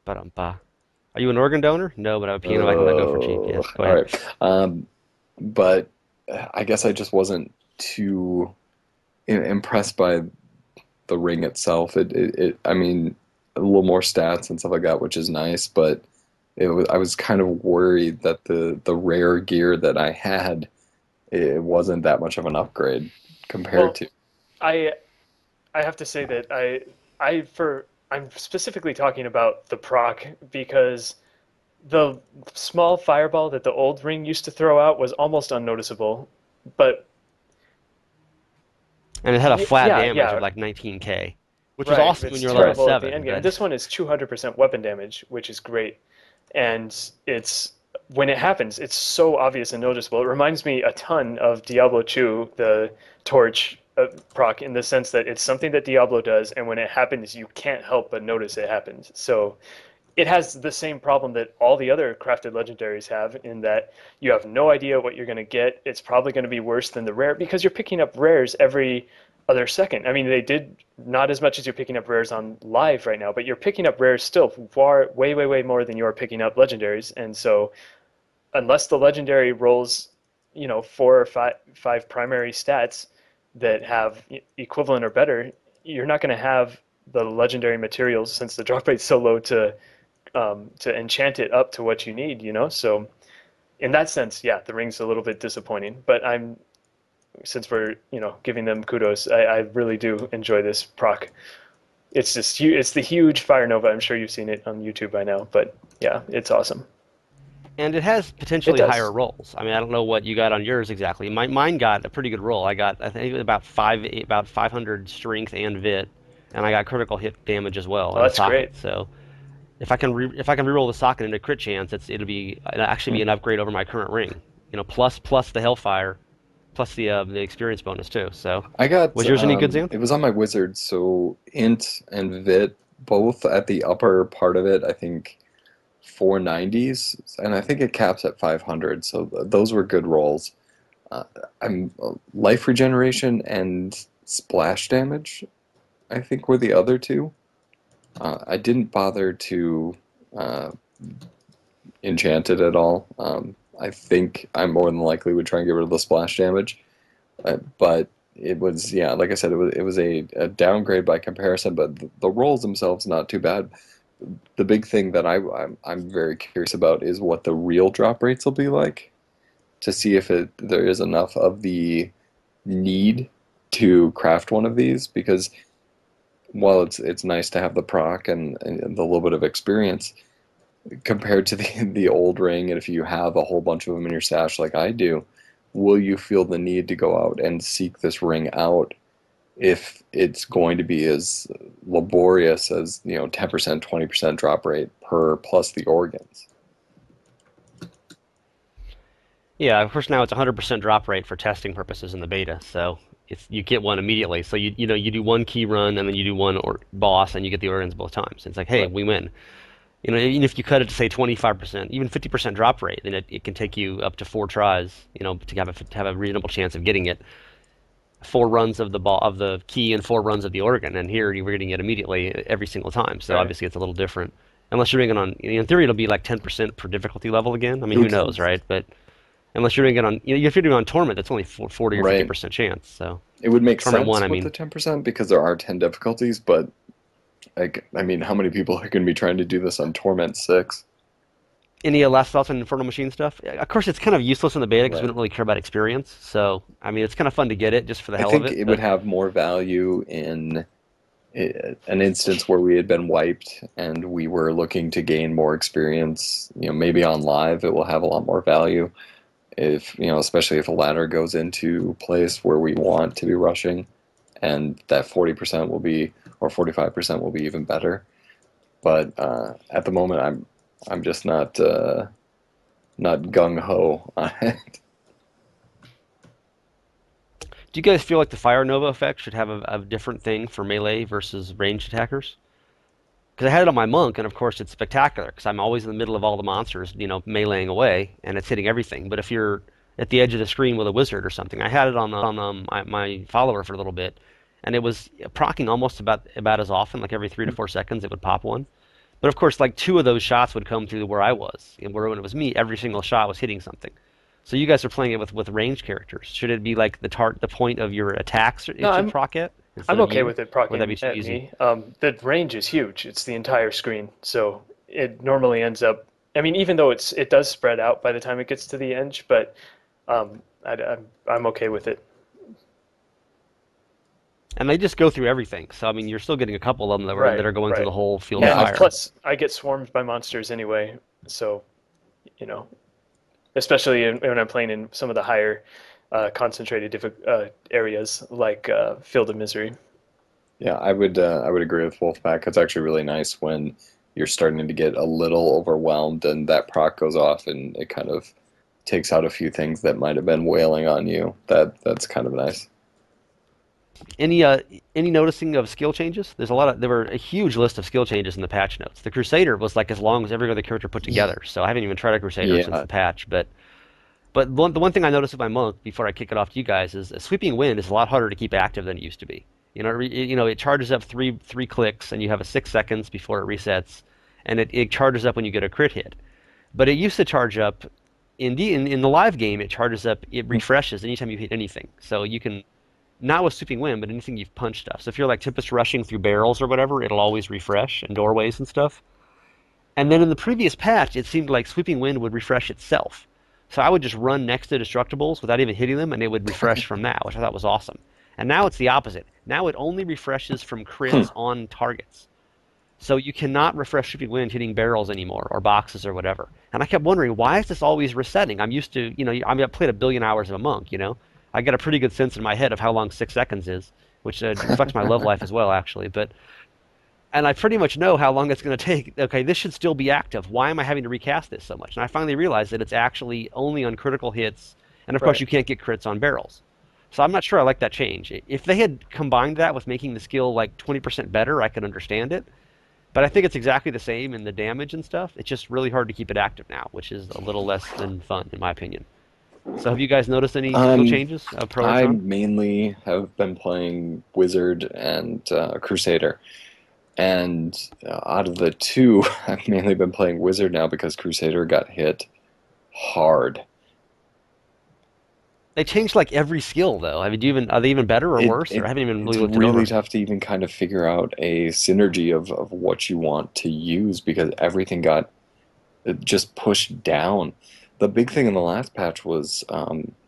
Ba-dum-ba. Are you an organ donor? No, but I have a piano I can let go for cheap. Oh, Yes, go all ahead. right. But I guess I just wasn't too impressed by the ring itself. I mean, a little more stats and stuff like that, which is nice, but I was kind of worried that the rare gear that I had, it wasn't that much of an upgrade compared Well, to. I I have to say that I'm specifically talking about the proc because the small fireball that the old ring used to throw out was almost unnoticeable. But And it had a flat yeah, damage of yeah, like 19K, which was right. awesome when It's you're level terrible at the 7, end game. but This one is 200% weapon damage, which is great. And it's when it happens, it's so obvious and noticeable. It reminds me a ton of Diablo 2, the torch proc, in the sense that it's something that Diablo does, and when it happens, you can't help but notice it happens. So it has the same problem that all the other crafted legendaries have in that you have no idea what you're going to get. It's probably going to be worse than the rare because you're picking up rares every other second. I mean, they did not as much as you're picking up rares on live right now, but you're picking up rares still far, way, way, way more than you're picking up legendaries. And so unless the legendary rolls, four or five primary stats that have equivalent or better, you're not going to have the legendary materials since the drop rate's so low to enchant it up to what you need, So in that sense, yeah, the ring's a little bit disappointing. But since we're giving them kudos, I really do enjoy this proc. It's just it's the huge fire nova. I'm sure you've seen it on YouTube by now, but yeah, it's awesome. And it has It potentially higher does. rolls. I mean, I don't know what you got on yours exactly. Mine got a pretty good roll. I got, I think, about 500 strength and vit, and I got critical hit damage as well Oh, and a that's great. socket. So if I can reroll the socket into crit chance, it'll actually be Hmm. an upgrade over my current ring. Plus the hellfire, plus the experience bonus too. So I got was yours any good, Xanth? it was on my wizard, so int and vit both at the upper part of it. I think 490s, and I think it caps at 500. So those were good rolls. Uh, I'm life regeneration and splash damage, I think were the other two. I didn't bother to uh, enchant it at all. I think I more than likely would try and get rid of the splash damage, but it was, yeah, like I said, it was a downgrade by comparison, but the rolls themselves not too bad. The big thing that I'm very curious about is what the real drop rates will be like, to see if there is enough of the need to craft one of these, because while it's nice to have the proc and the little bit of experience compared to the old ring, and if you have a whole bunch of them in your stash like I do, will you feel the need to go out and seek this ring out if it's going to be as laborious as 10%, 20% drop rate per plus the organs? Yeah, of course now it's 100% drop rate for testing purposes in the beta, so you get one immediately. So you do one key run and then you do one or boss and you get the organs both times. It's like, hey, Right. we win. Even if you cut it to say 25%, even 50% drop rate, then it can take you up to 4 tries, to have a reasonable chance of getting it. 4 runs of the ball of the key and 4 runs of the organ, and here you're getting it immediately every single time. So Right. obviously it's a little different. Unless you're doing it on, in theory, it'll be like 10% per difficulty level again. I It mean, who would, knows, right? But unless you're doing it on, if you're doing it on Torment, that's only 40 or right. 50% chance. So It would make Torment 1, I sense with the mean, 10% because there are 10 difficulties, but like, I mean, how many people are going to be trying to do this on Torment 6? any last thoughts on Infernal Machine stuff? Of course, it's kind of useless in the beta because we Right. don't really care about experience. So, I mean, it's kind of fun to get it just for the I hell of think it. it would But have more value in an instance where we had been wiped and we were looking to gain more experience. Maybe on live it will have a lot more value if, especially if a ladder goes into place where we want to be rushing, and that 40% will be, or 45% will be even better. But at the moment, I'm just not gung ho on it. do you guys feel like the Fire Nova effect should have a different thing for melee versus ranged attackers? Because I had it on my monk, and of course it's spectacular because I'm always in the middle of all the monsters, meleeing away, and it's hitting everything. But if you're at the edge of the screen with a wizard or something, I had it on my follower for a little bit, and it was procking almost about as often, like every 3 to 4 seconds it would pop one. But of course, like 2 of those shots would come through where I was, and where when it was me, every single shot was hitting something. So you guys are playing it with ranged characters. Should it be like the point of your attacks No, it should proc it instead I'm of okay you? with it Or would that procking be too at easy? me. The range is huge. It's the entire screen, so it normally ends up. I mean, even though it does spread out by the time it gets to the edge, but I'm okay with it. And they just go through everything. So I mean, you're still getting a couple of them that Right, are going through right. the whole field of Yeah, And I've fire. plus, I get swarmed by monsters anyway, so you know, especially when I'm playing in some of the higher concentrated areas like Field of Misery. yeah, I would agree with Wolfpaq. It's actually really nice when you're starting to get a little overwhelmed and that proc goes off and it kind of takes out a few things that might have been wailing on you. That's kind of nice. Any uh any noticing of skill changes? There were a huge list of skill changes in the patch notes. The Crusader was like as long as every other character put together. So I haven't even tried a Crusader since Yeah, the patch, but the one thing I noticed with my monk before I kick it off to you guys is a sweeping wind is a lot harder to keep active than it used to be. It charges up three clicks and you have a 6 seconds before it resets, and it charges up when you get a crit hit. But it used to charge up in the live game, it charges up, it refreshes anytime you hit anything. So you can, not with sweeping wind, but anything you've punched stuff. So if you're like Tempest rushing through barrels or whatever, it'll always refresh and doorways and stuff. And then in the previous patch, it seemed like sweeping wind would refresh itself. So I would just run next to destructibles without even hitting them, and it would refresh from that, which I thought was awesome. And now it's the opposite. Now it only refreshes from Hmm. crits on targets. So you cannot refresh sweeping wind hitting barrels anymore or boxes or whatever. And I kept wondering, why is this always resetting? I'm used to, I mean, I played a billion hours of a monk, I get a pretty good sense in my head of how long 6 seconds is, which reflects my love life as well, actually. But and I pretty much know how long it's going to take. Okay, this should still be active. Why am I having to recast this so much? And I finally realized that it's actually only on critical hits, and of course Right. you can't get crits on barrels. So I'm not sure I like that change. If they had combined that with making the skill like 20% better, I could understand it. But I think it's exactly the same in the damage and stuff. It's just really hard to keep it active now, which is a little less than fun, in my opinion. So have you guys noticed any skill Um, changes, pro or I con? mainly have been playing Wizard and Crusader. And out of the two, I've mainly been playing Wizard now because Crusader got hit hard. They changed like every skill though. I mean, are they even better or It worse? Or I it haven't even it's really looked it really over. tough to even kind of figure out a synergy of what you want to use because everything got just pushed down. The big thing in the last patch was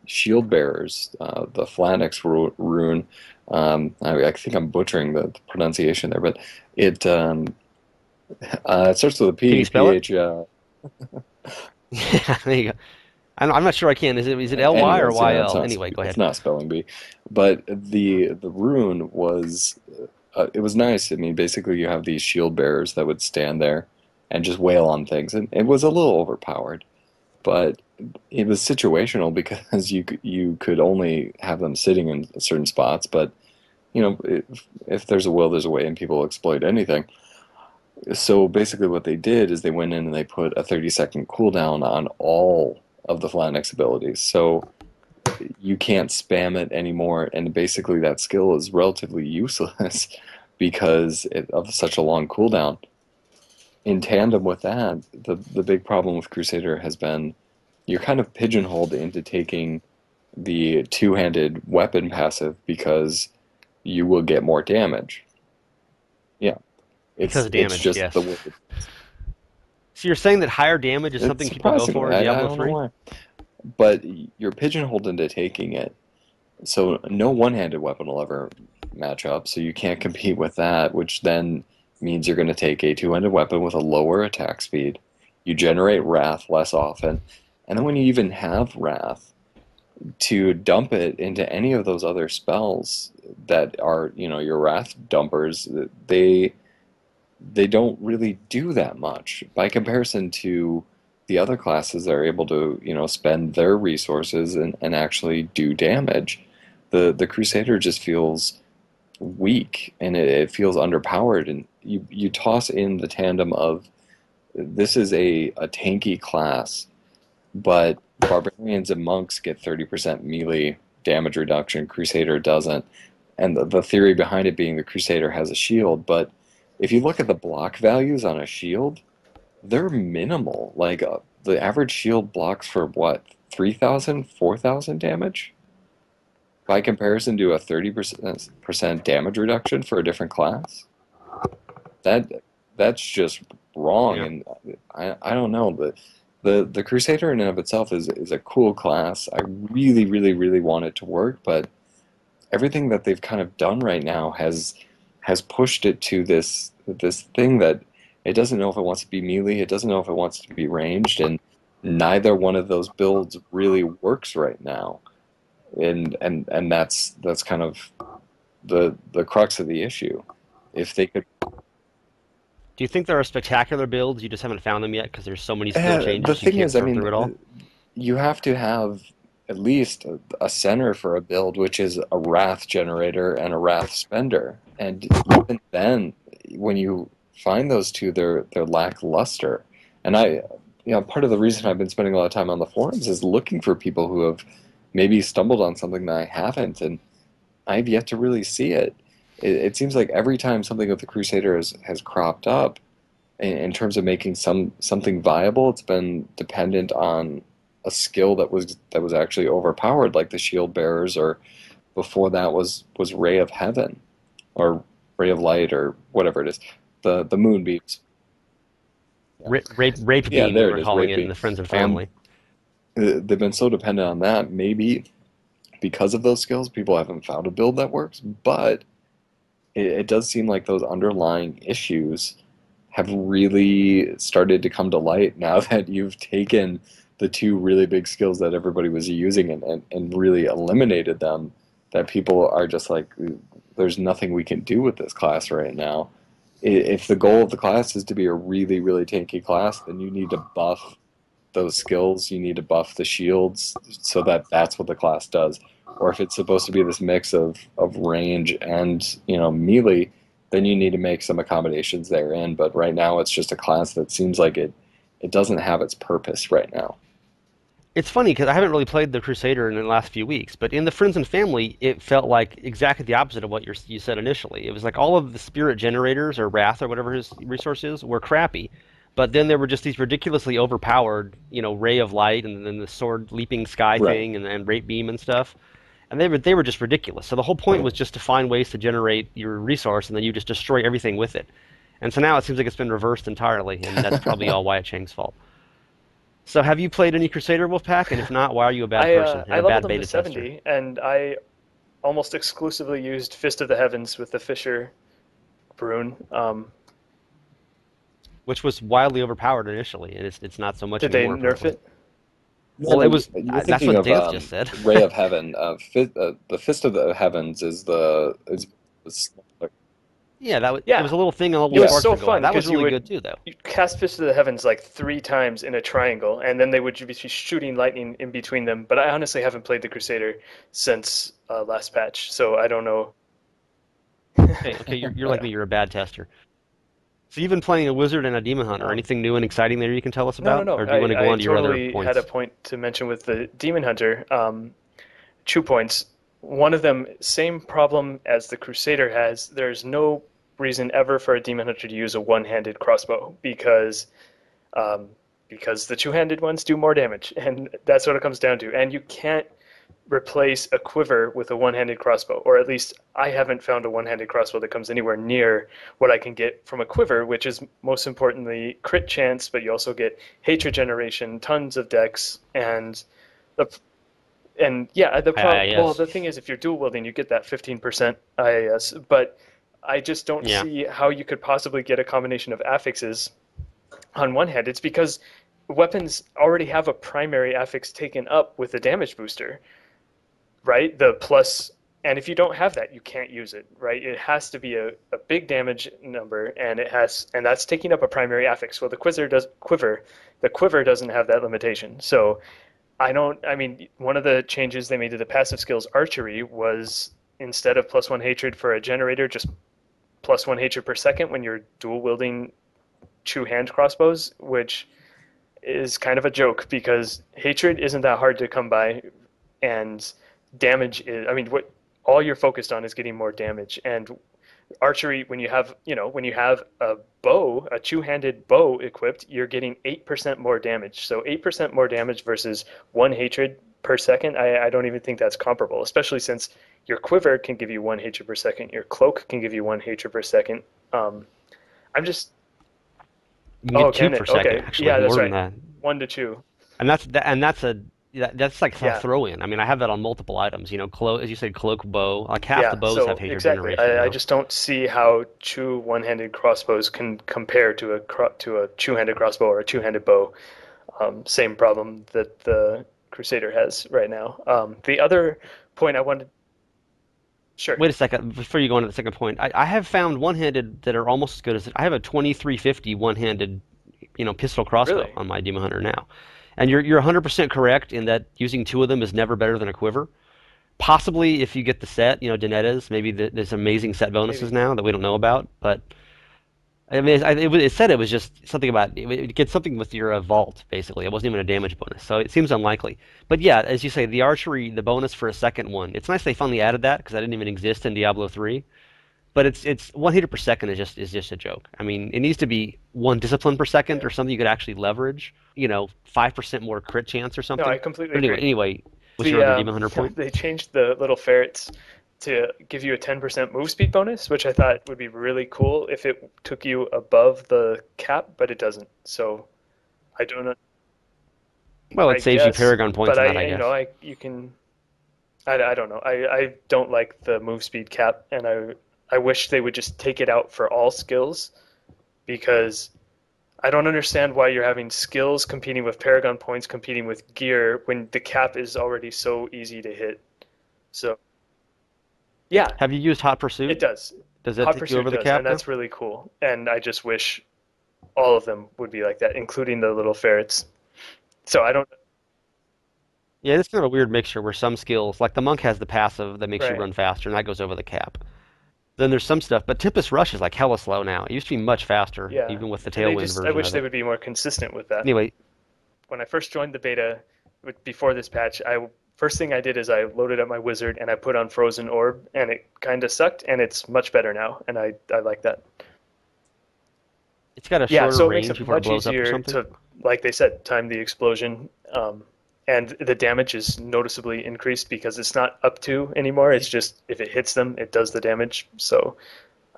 shield bearers, the Flanix rune. I think I'm butchering the pronunciation there, but it starts with a Can you P, spell it? PH. Yeah, there you go. I'm not sure I can. Is it Ly or Anyways, yeah, YL? Anyway, go it's ahead. not spelling bee, but the rune was it was nice. I mean, basically, you have these shield bearers that would stand there and just wail on things, and it was a little overpowered, but it was situational because you could only have them sitting in certain spots, but if there's a will, there's a way, and people exploit anything. So basically, what they did is they went in and they put a 30-second cooldown on all of the Flanix abilities. So you can't spam it anymore, and basically that skill is relatively useless because of such a long cooldown. In tandem with that, the big problem with Crusader has been you're kind of pigeonholed into taking the two-handed weapon passive because you will get more damage. Yeah, Because of it's damage, just the yes. way So you're saying that higher damage is it's something people go surprisingly. for in I Diablo don't know 3? why, but you're pigeonholed into taking it. So no one-handed weapon will ever match up, so you can't compete with that, which then means you're going to take a two-handed weapon with a lower attack speed. You generate wrath less often, and then when you even have wrath, to dump it into any of those other spells that are, your wrath dumpers, they don't really do that much by comparison to the other classes that are able to, spend their resources and actually do damage. The Crusader just feels weak and it feels underpowered, and you toss in the tandem of this is a tanky class, but barbarians and monks get 30% melee damage reduction. Crusader doesn't. And the theory behind it being the Crusader has a shield, but if you look at the block values on a shield, they're minimal. Like the average shield blocks for what, 3,000, 4,000 damage? By comparison to a 30% damage reduction for a different class? That that's just wrong, Yeah. and I don't know. The Crusader in and of itself is a cool class. I really, really, really want it to work, but everything that they've kind of done right now has pushed it to this thing that it doesn't know if it wants to be melee, it doesn't know if it wants to be ranged, and neither one of those builds really works right now. And that's kind of the crux of the issue. If they could, Do you think there are spectacular builds? You just haven't found them yet because there's so many skill the changes you thing can't is, I sort mean, through it all? you have to have at least a center for a build, which is a wrath generator and a wrath spender. And even then, when you find those two, they're lackluster. And part of the reason I've been spending a lot of time on the forums is looking for people who have maybe stumbled on something that I haven't, and I've yet to really see it. It seems like every time something with the Crusader has cropped up, in terms of making something viable, it's been dependent on a skill that was actually overpowered, like the shield bearers, or before that was Ray of Heaven, or Ray of Light, or whatever it is, the moonbeams. Yeah, Rape yeah, beam, we there it were is, calling Rape it in Beam. the friends and Um, family. they've been so dependent on that. Maybe because of those skills, people haven't found a build that works, but it does seem like those underlying issues have really started to come to light now that you've taken the two really big skills that everybody was using and really eliminated them. That people are just like, there's nothing we can do with this class right now. If the goal of the class is to be a really, really tanky class, then you need to buff those skills. You need to buff the shields so that that's what the class does. Or if it's supposed to be this mix of range and melee, then you need to make some accommodations therein. But right now, it's just a class that seems like it doesn't have its purpose right now. It's funny because I haven't really played the Crusader in the last few weeks, but in the friends and family, it felt like exactly the opposite of what you said initially. It was like all of the spirit generators or wrath or whatever his resource is were crappy, but then there were just these ridiculously overpowered, ray of light and then the sword leaping sky Right. thing and rape beam and stuff, and they were just ridiculous. So the whole point was just to find ways to generate your resource and then you just destroy everything with it. And so now it seems like it's been reversed entirely, and that's probably all Wyatt Chang's fault. So have you played any Crusader Wolfpack? And if not, why are you a bad person and I a leveled bad them to beta tester? 70, and I almost exclusively used Fist of the Heavens with the Fisher Brune. Which was wildly overpowered initially, and it's not so much Did they anymore nerf apparently. it? No, Well, no, it was you're that's thinking what of Xanth just said. Ray of Heaven. The Fist of the Heavens is Yeah, it was Yeah, a little thing on all it the was yeah. sparks so would go out. fun That was because really good too, though. you'd cast Fist of the Heavens like 3 times in a triangle, and then they would be shooting lightning in between them. But I honestly haven't played the Crusader since last patch, so I don't know. Okay, you're like me. You're a bad tester. So you've been playing a wizard and a demon hunter. Um, Anything new and exciting there you can tell us no, no, about, no. or do you want to go I on to your other totally had a points? point to mention with the Demon Hunter. 2 points. One of them, same problem as the Crusader has. There's no reason ever for a Demon Hunter to use a one-handed crossbow um, because the two-handed ones do more damage, and that's what it comes down to. And you can't replace a quiver with a one-handed crossbow, or at least I haven't found a one-handed crossbow that comes anywhere near what I can get from a quiver, which is most importantly crit chance, but you also get hatred generation, tons of dex, and the and yeah, well, Yes. the thing is, if you're dual wielding, you get that 15% IAS, but I just don't Yeah. see how you could possibly get a combination of affixes on one hand. It's because weapons already have a primary affix taken up with a damage booster, right? The plus, and if you don't have that, you can't use it, right? It has to be a big damage number, and that's taking up a primary affix. Well, the quiver doesn't have that limitation. So I mean, one of the changes they made to the passive skills archery was instead of plus 1 hatred for a generator, just plus 1 hatred per second when you're dual wielding two hand crossbows, which is kind of a joke because hatred isn't that hard to come by, and damage is, I mean, what all you're focused on is getting more damage. And archery, when you have a bow, a two-handed bow equipped, you're getting 8% more damage. So 8% more damage versus 1 hatred per second. I don't even think that's comparable, especially since your quiver can give you 1 hatred per second, your cloak can give you 1 hatred per second. um, I'm just You can Oh, get two can per it? second, Okay, actually, yeah, that's more than right. that. 1 to 2. And that's like a Yeah, throw-in. I mean, I have that on multiple items. Cloak, as you said, cloak, bow. Like half the yeah. bows have So hatred exactly, generation I now. just don't see how two one-handed crossbows can compare to a two-handed crossbow or a two-handed bow. Same problem that the Crusader has right now. The other point I wanted, sure, Wait a second, before you go on to the second point, I have found one-handed that are almost as good as I have a 2350 one-handed, pistol crossbow really, on my Demon Hunter now. And you're 100% correct in that using two of them is never better than a quiver. Possibly if you get the set, Doneta's, maybe there's amazing set bonuses maybe. now that we don't know about, but I mean, it said it was just something about it gets something with your vault, basically. It wasn't even a damage bonus, so it seems unlikely. But yeah, as you say, the archery, the bonus for a second one, it's nice they finally added that because that didn't even exist in Diablo 3. but it's 1 hit per second is just a joke. I mean, it needs to be 1 discipline per second Yeah. or something you could actually leverage. 5% more crit chance or No, I something. completely But anyway, agree. anyway, what's your The other Demon Hunter point? they changed the little ferrets to give you a 10% move speed bonus, which I thought would be really cool if it took you above the cap, but it doesn't. So I don't know. Well, I it saves you guess, Paragon points but on that, I guess. I you can. I don't know. I don't like the move speed cap, and I wish they would just take it out for all skills because I don't understand why you're having skills competing with Paragon points competing with gear when the cap is already so easy to hit. So yeah, Have you used Hot it Pursuit? does. Does that Hot take you Pursuit over the does, and cap now? that's really cool. And I just wish all of them would be like that, including the little ferrets. So I don't. Yeah, it's kind of a weird mixture where some skills, like the monk has the passive that makes you Right. run faster, and that goes over the cap. Then there's some stuff, but Tempest Rush is like hella slow now. It used to be much faster, Yeah. even with the They Tailwind just. I version wish of they it. would be more consistent with that. Anyway, When I first joined the beta, before this patch, I first thing I did is I loaded up my wizard and I put on Frozen Orb, and it kind of sucked, and it's much better now, and I like that. it's got a Yeah, shorter so it makes range it before it much blows up or easier something. to, like they said, time the explosion, and the damage is noticeably increased because it's not up to anymore. It's just if it hits them, it does the damage. So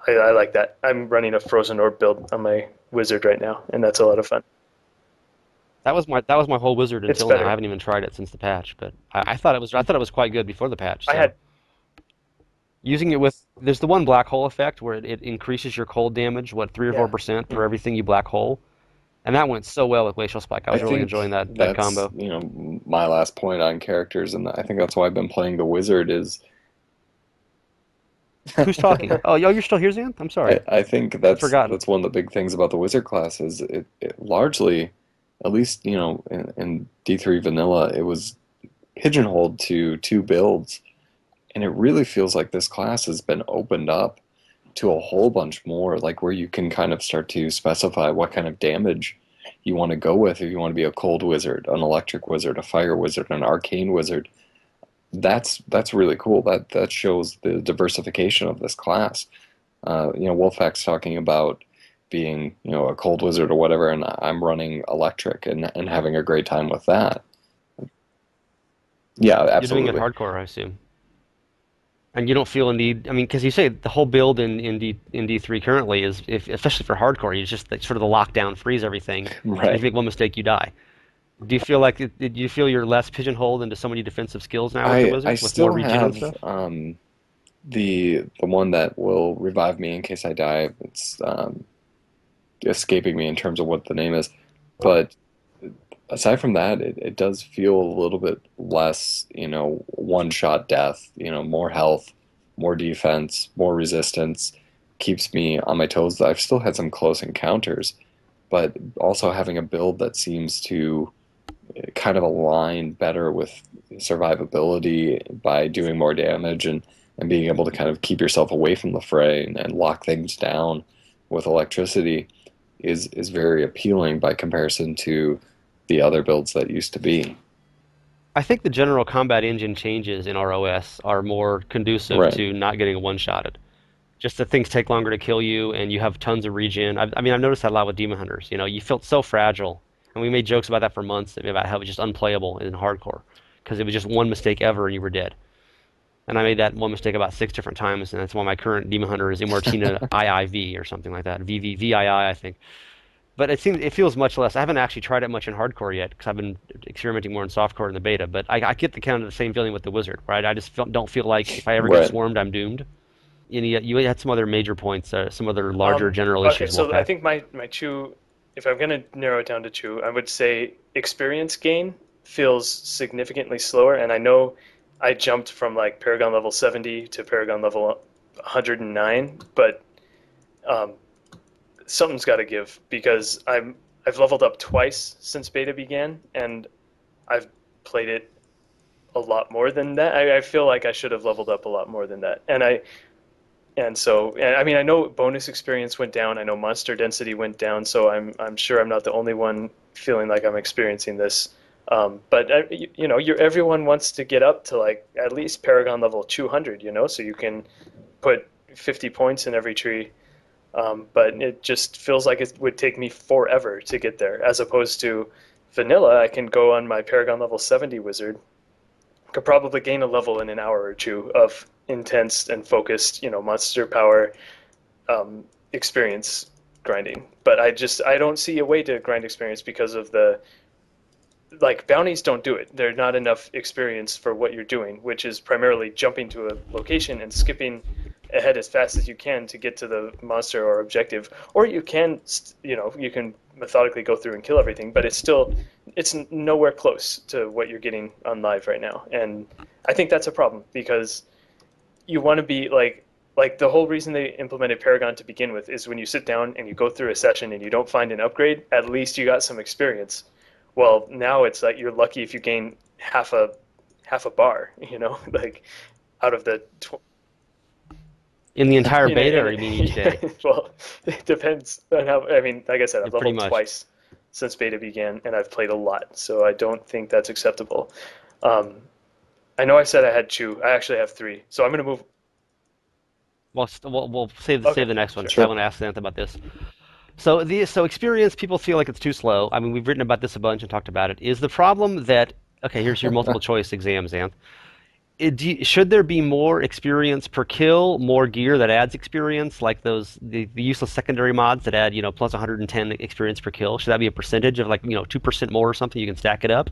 I like that. I'm running a Frozen Orb build on my wizard right now, and that's a lot of fun. That was my whole wizard It's until now. I better. haven't even tried it since the patch, but I thought it was quite good before the patch. I So had using it with there's the one black hole effect where it increases your cold damage, what, 3 or 4 yeah. percent per Mhm. everything you black hole, and that went so well with Glacial Spike. I I was really think enjoying that that's, combo. my last point on characters, and I think that's why I've been playing the wizard is Who's talking? Oh, yo, you're still here, Xanth? I'm sorry. I think I'd forgotten. that's one of the big things about the wizard class is it largely, at least in D3 vanilla, it was pigeonholed to two builds, and it really feels like this class has been opened up to a whole bunch more, like where you can kind of start to specify what kind of damage you want to go with. If you want to be a cold wizard, an electric wizard, a fire wizard, an arcane wizard, that's really cool. That shows the diversification of this class. Wolfpaq's talking about being, a cold wizard or whatever, and I'm running electric and having a great time with that. Yeah, You're doing it absolutely. hardcore, I assume. And you don't feel a need. I mean, because you say the whole build in D3 currently is, if, especially for hardcore, you just like, sort of the lockdown, freeze everything, and if you Right. make one mistake, you die. Do you feel like do you feel you're less pigeonholed into so many defensive skills now with the I wizard, with more still regen and have stuff? the one that will revive me in case I die. It's escaping me in terms of what the name is, but aside from that, it does feel a little bit less, one shot death, more health, more defense, more resistance, keeps me on my toes. I've still had some close encounters, but also having a build that seems to kind of align better with survivability by doing more damage and being able to kind of keep yourself away from the fray and lock things down with electricity is very appealing by comparison to the other builds that used to be. I think the general combat engine changes in ROS are more conducive Right. to not getting one-shotted. Just that things take longer to kill you, and you have tons of regen. I mean, I've noticed that a lot with Demon Hunters. You felt so fragile, and we made jokes about that for months about how it was just unplayable in hardcore because it was just one mistake ever and you were dead. And I made that one mistake about 6 different times, and that's why my current Demon Hunter is Immortina IIV or something like that. VVVII, I think. But it feels much less. I haven't actually tried it much in hardcore yet because I've been experimenting more in softcore in the beta. But I get the kind of the same feeling with the wizard, right? I just don't feel like if I ever get Right. swarmed, I'm doomed. And you had some other major points, some other larger Um, general okay, issues, so I Wolfpack. think my chew, if I'm gonna narrow it down to chew, I would say experience gain feels significantly slower, and I know I jumped from like Paragon level 70 to Paragon level 109, but um, something's got to give because I've leveled up twice since beta began, and I've played it a lot more than that. I feel like I should have leveled up a lot more than that, and I mean, I know bonus experience went down. I know monster density went down. So I'm sure I'm not the only one feeling like I'm experiencing this. But everyone wants to get up to like at least Paragon level 200. So you can put 50 points in every tree. But it just feels like it would take me forever to get there, as opposed to vanilla. I can go on my Paragon level 70 wizard, could probably gain a level in an hour or two of intense and focused, monster power experience grinding. But I don't see a way to grind experience because of the like bounties don't do it. They're not enough experience for what you're doing, which is primarily jumping to a location and skipping ahead as fast as you can to get to the monster or objective. Or you can, you can methodically go through and kill everything, but it's nowhere close to what you're getting on live right now. And I think that's a problem because you want to be like the whole reason they implemented Paragon to begin with is when you sit down and you go through a session and you don't find an upgrade, at least you got some experience. Well, now it's like you're lucky if you gain half a bar, like out of the In the entire beta, in or you mean each yeah, day? well, it depends on how. I mean, like I said, I've Pretty leveled much. twice since beta began, and I've played a lot, so I don't think that's acceptable. Um, I know I said I had two. I actually have three, so I'm gonna move. Well, we'll save Okay, the next one sure. because I Sure. want to ask Xanth about this. So experience, people feel like it's too slow. I mean, we've written about this a bunch and talked about it. Is the problem that okay? Here's your multiple choice exam, Xanth. Should there be more experience per kill, more gear that adds experience, like the useless secondary mods that add plus 110 experience per kill? Should that be a percentage of like 2% more or something? You can stack it up.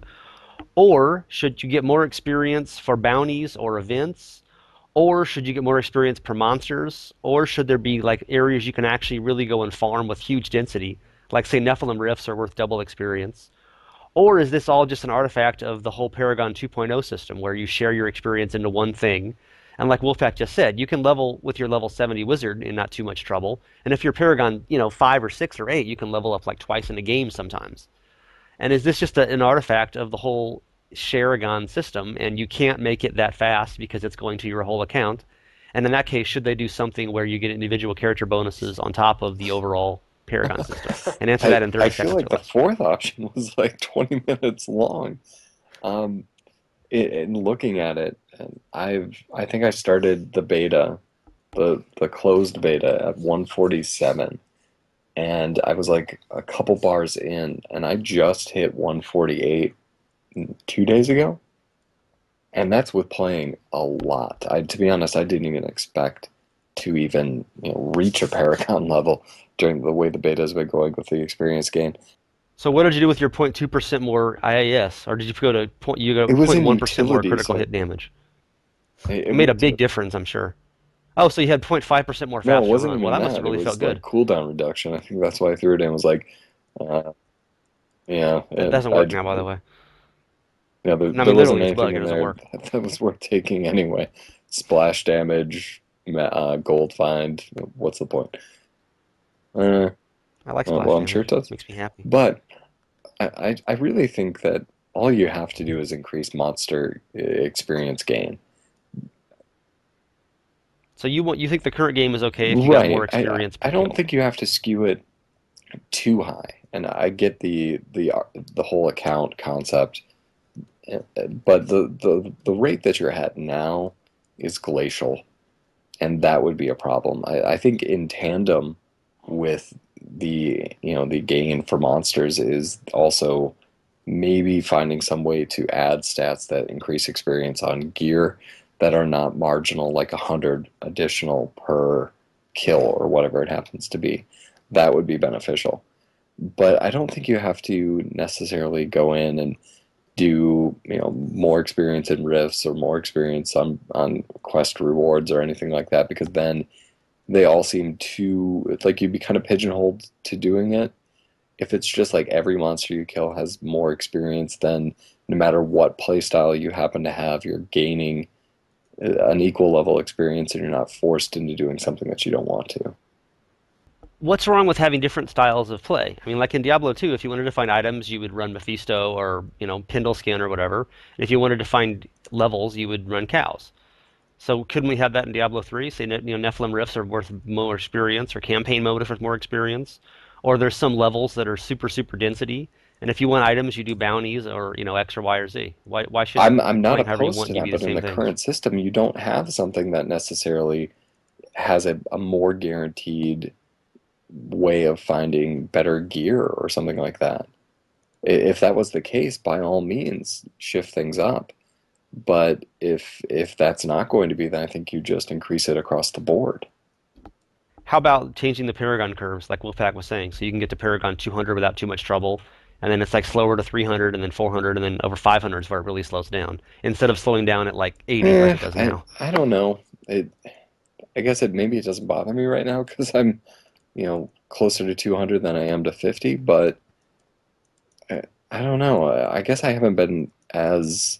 Or should you get more experience for bounties or events? Or should you get more experience per monsters? Or should there be like areas you can actually really go and farm with huge density? Like say Nephilim Rifts are worth double experience. Or is this all just an artifact of the whole Paragon 2.0 system where you share your experience into one thing? And like Wolfpaq just said, you can level with your level 70 wizard in not too much trouble. And if you're Paragon, 5 or 6 or 8, you can level up like twice in a game sometimes. And is this just an artifact of the whole Sharagon system, and you can't make it that fast because it's going to your whole account? And in that case, should they do something where you get individual character bonuses on top of the overall Paragon system? And answer that in I 30 feel seconds or like the less. fourth option was like 20 minutes long. Um, in looking at it, and I think I started the beta, the closed beta at 147, and I was like a couple bars in, and I just hit 148 2 days ago, and that's with playing a lot. To be honest, I didn't even expect to even reach a Paragon level during the way the beta has been going with the experience gain. So what did you do with your 0.2% more IAS, or did you go to you go It was in 0.1% more utility, critical so hit damage? it It made a was big difference, I'm sure. Oh, so you had 0.5% more no, it faster wasn't run. Well, even that must have that. It really felt was like good. cooldown reduction. I think that's why I threw it in. Was like, uh, yeah, That doesn't work now, by the way. yeah, I there mean, wasn't literally, it's bug. anything It in doesn't there work. that was worth taking anyway. Splash damage, gold find. What's the point? Uh, I like splash well, I'm sure damage. it does. Makes me happy. But I really think that all you have to do is increase monster experience gain. So you think the current game is okay if you got more Right. experience I per don't kill? think you have to skew it too high. And I get the whole account concept, but the rate that you're at now is glacial, and that would be a problem. I think in tandem with the gain for monsters is also maybe finding some way to add stats that increase experience on gear that are not marginal, like 100 additional per kill or whatever it happens to be. That would be beneficial. But I don't think you have to necessarily go in and do more experience in rifts or more experience on quest rewards or anything like that, because then they all seem too, it's like you'd be kind of pigeonholed to doing it. If it's just like every monster you kill has more experience, then no matter what playstyle you happen to have, you're gaining an equal level experience, and you're not forced into doing something that you don't want to. What's wrong with having different styles of play? I mean, like in Diablo 2, if you wanted to find items, you would run Mephisto or Pendle Skin or whatever. And if you wanted to find levels, you would run cows. So couldn't we have that in Diablo 3? Say, Nephilim Rifts are worth more experience, or campaign mode is worth more experience, or there's some levels that are super super density, and if you want items, you do bounties or X or Y or Z. Why shouldn't I'm you not play however you opposed want to and give that, you the but in same the things? current system, you don't have something that necessarily has a more guaranteed way of finding better gear or something like that. If that was the case, by all means, shift things up. But if that's not going to be, then I think you just increase it across the board. How about changing the Paragon curves, like Wolfpaq was saying, so you can get to Paragon 200 without too much trouble, and then it's like slower to 300, and then 400, and then over 500 is where it really slows down, instead of slowing down at like 80 like it does now. I don't know. I guess maybe it doesn't bother me right now because I'm, closer to 200 than I am to 50, but I don't know. I guess I haven't been as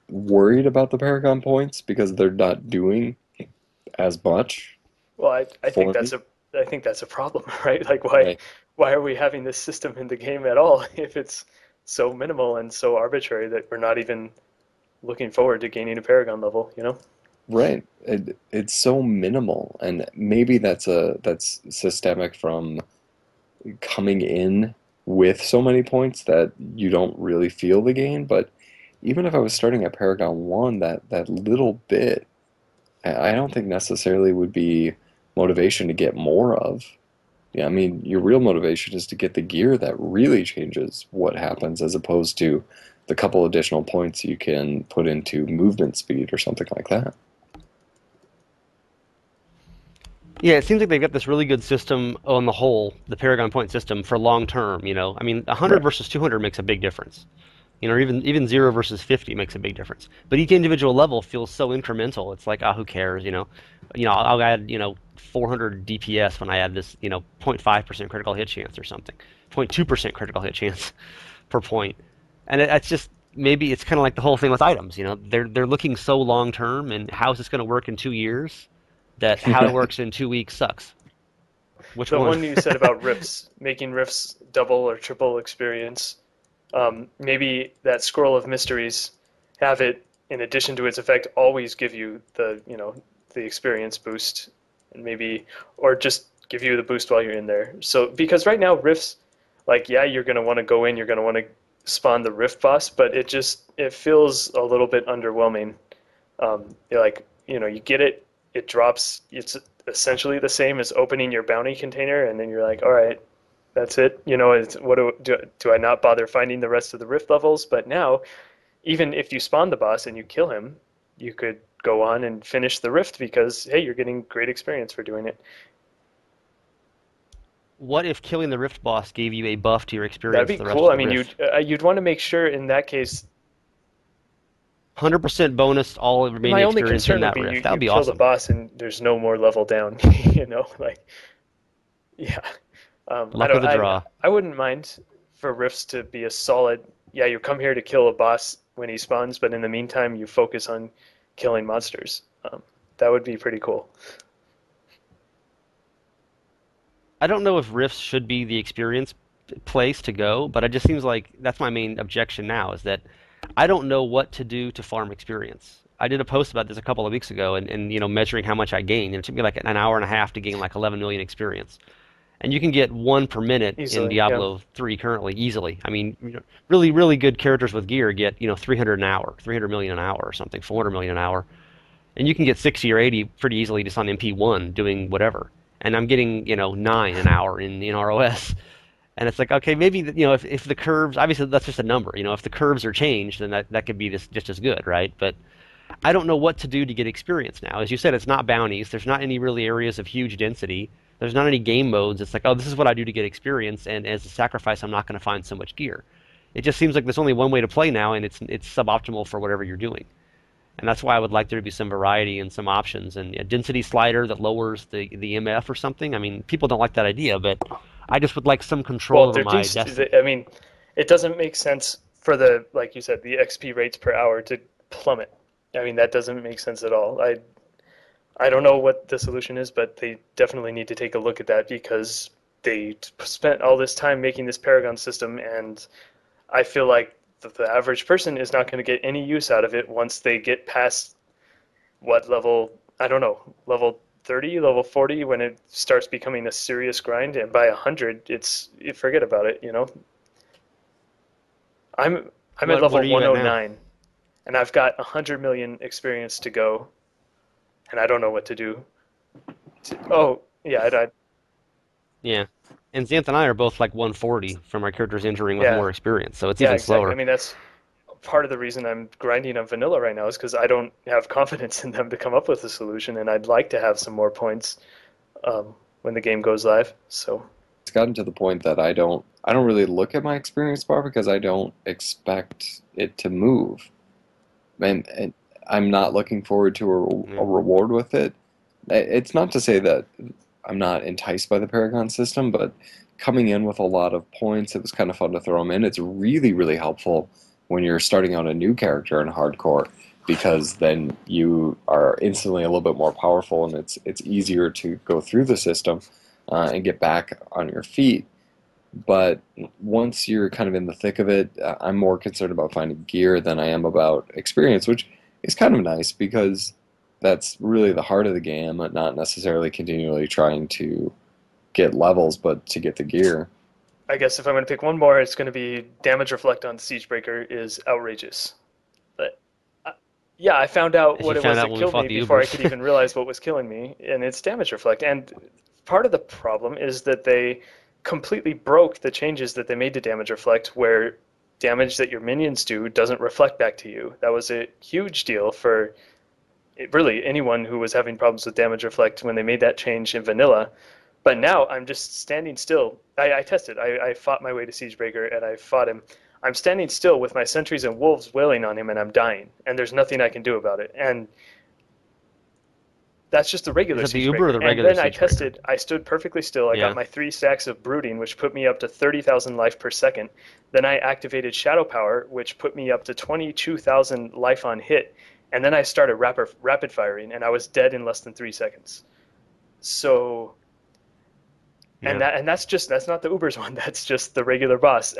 worried about the Paragon points because they're not doing as much Well, I think for that's me. a problem, right? Like Right. why are we having this system in the game at all if it's so minimal and so arbitrary that we're not even looking forward to gaining a Paragon level, you know? Right. It's so minimal, and maybe that's systemic from coming in with so many points that you don't really feel the gain. But even if I was starting at Paragon 1, that little bit, I don't think necessarily would be motivation to get more of. Yeah, I mean, your real motivation is to get the gear that really changes what happens, as opposed to the couple additional points you can put into movement speed or something like that. Yeah, it seems like they've got this really good system on the whole, the Paragon point system for long term, I mean, 100 Right. versus 200 makes a big difference. Even 0 versus 50 makes a big difference. But each individual level feels so incremental. It's like, who cares, I'll add, 400 DPS when I add this, 0.5% critical hit chance or something. 0.2% critical hit chance per point. And it's just maybe it's kind of like the whole thing with items, They're looking so long term and how is this going to work in 2 years that how it works in 2 weeks sucks. Which The one? one you said about rifts, making rifts double or triple experience, maybe that scroll of mysteries, have it in addition to its effect always give you the experience boost, and maybe or just give you the boost while you're in there. So because right now rifts, like yeah, you're gonna want to go in, you're gonna want to spawn the rift boss, but it feels a little bit underwhelming. You're like you get it, it drops. It's essentially the same as opening your bounty container, and then you're like, all right, that's it. What do I not bother finding the rest of the rift levels? But now, even if you spawn the boss and you kill him, you could go on and finish the rift because hey, you're getting great experience for doing it. What if killing the Rift boss gave you a buff to your That'd experience be the rest cool. of I the mean, Rift? you'd want to make sure in that case. 100% bonus all My remaining only experience in concern would that be Rift. That would you be kill the awesome. boss and there's no more level down. Like yeah. I Luck of don't. the draw. I wouldn't mind for rifts to be a solid. Yeah, you come here to kill a boss when he spawns, but in the meantime, you focus on killing monsters. That would be pretty cool. I don't know if Rifts should be the experience place to go, but it just seems like that's my main objection now is that I don't know what to do to farm experience. I did a post about this a couple of weeks ago and measuring how much I gained, and it took me like an hour and a half to gain like 11 million experience. And you can get one per minute in Easily, yeah. Diablo 3 currently, easily. I mean, really, really good characters with gear get, 300 an hour, 300 million an hour or something, 400 million an hour. And you can get 60 or 80 pretty easily just on MP1 doing whatever. And I'm getting, 9 an hour in ROS. And it's like, okay, maybe, if the curves, obviously that's just a number. If the curves are changed, then that could be just as good, right? But I don't know what to do to get experience now. As you said, it's not bounties. There's not any really areas of huge density. There's not any game modes. It's like, oh, this is what I do to get experience, and as a sacrifice, I'm not going to find so much gear. It just seems like there's only one way to play now, and it's suboptimal for whatever you're doing. And that's why I would like there to be some variety and some options and a density slider that lowers the MF or something. I mean, people don't like that idea, but I just would like some control Well, over there my needs destiny. to, I mean, it doesn't make sense for like you said, the XP rates per hour to plummet. I mean, that doesn't make sense at all. I don't know what the solution is, but they definitely need to take a look at that because they spent all this time making this Paragon system, and I feel like the average person is not going to get any use out of it once they get past what level, I don't know, level 30, level 40, when it starts becoming a serious grind, and by 100, you forget about it. I'm at What level are you at now? 109, and I've got 100 million experience to go, and I don't know what to do. Oh, yeah, I died. Yeah. And Xanth and I are both like 140 from our characters entering with Yeah, more experience, so it's yeah, even exactly. I slower. mean, that's part of the reason I'm grinding on vanilla right now is because I don't have confidence in them to come up with a solution, and I'd like to have some more points when the game goes live. So, It's gotten to the point that I don't really look at my experience bar because I don't expect it to move. And I'm not looking forward to a Yeah. reward with it. It's not to say that I'm not enticed by the Paragon system, but coming in with a lot of points, it was kind of fun to throw them in. It's really, really helpful when you're starting out a new character in hardcore because then you are instantly a little bit more powerful and it's easier to go through the system and get back on your feet. But once you're kind of in the thick of it, I'm more concerned about finding gear than I am about experience, which is kind of nice because that's really the heart of the game, not necessarily continually trying to get levels, but to get the gear. I guess if I'm going to pick one more, it's going to be damage reflect on Siegebreaker is outrageous. But yeah, I found out As you what it found was out that when we killed fought me the before I Ubers. could even realize what was killing me, and it's damage reflect. And part of the problem is that they completely broke the changes that they made to damage reflect, where damage that your minions do doesn't reflect back to you. That was a huge deal for really anyone who was having problems with damage reflect when they made that change in vanilla. But now I'm just standing still. I tested. I fought my way to Siegebreaker and I fought him. I'm standing still with my sentries and wolves wailing on him and I'm dying. And there's nothing I can do about it. And that's just the Is regular that the Uber or Siegebreaker. the And regular then I Siegebreaker? tested. I stood perfectly still. I got Yeah. my 3 stacks of brooding, which put me up to 30,000 life per second. Then I activated Shadow Power, which put me up to 22,000 life on hit. And then I started rapid firing, and I was dead in less than 3 seconds. So Yeah. and that's not the Ubers one. That's just the regular boss.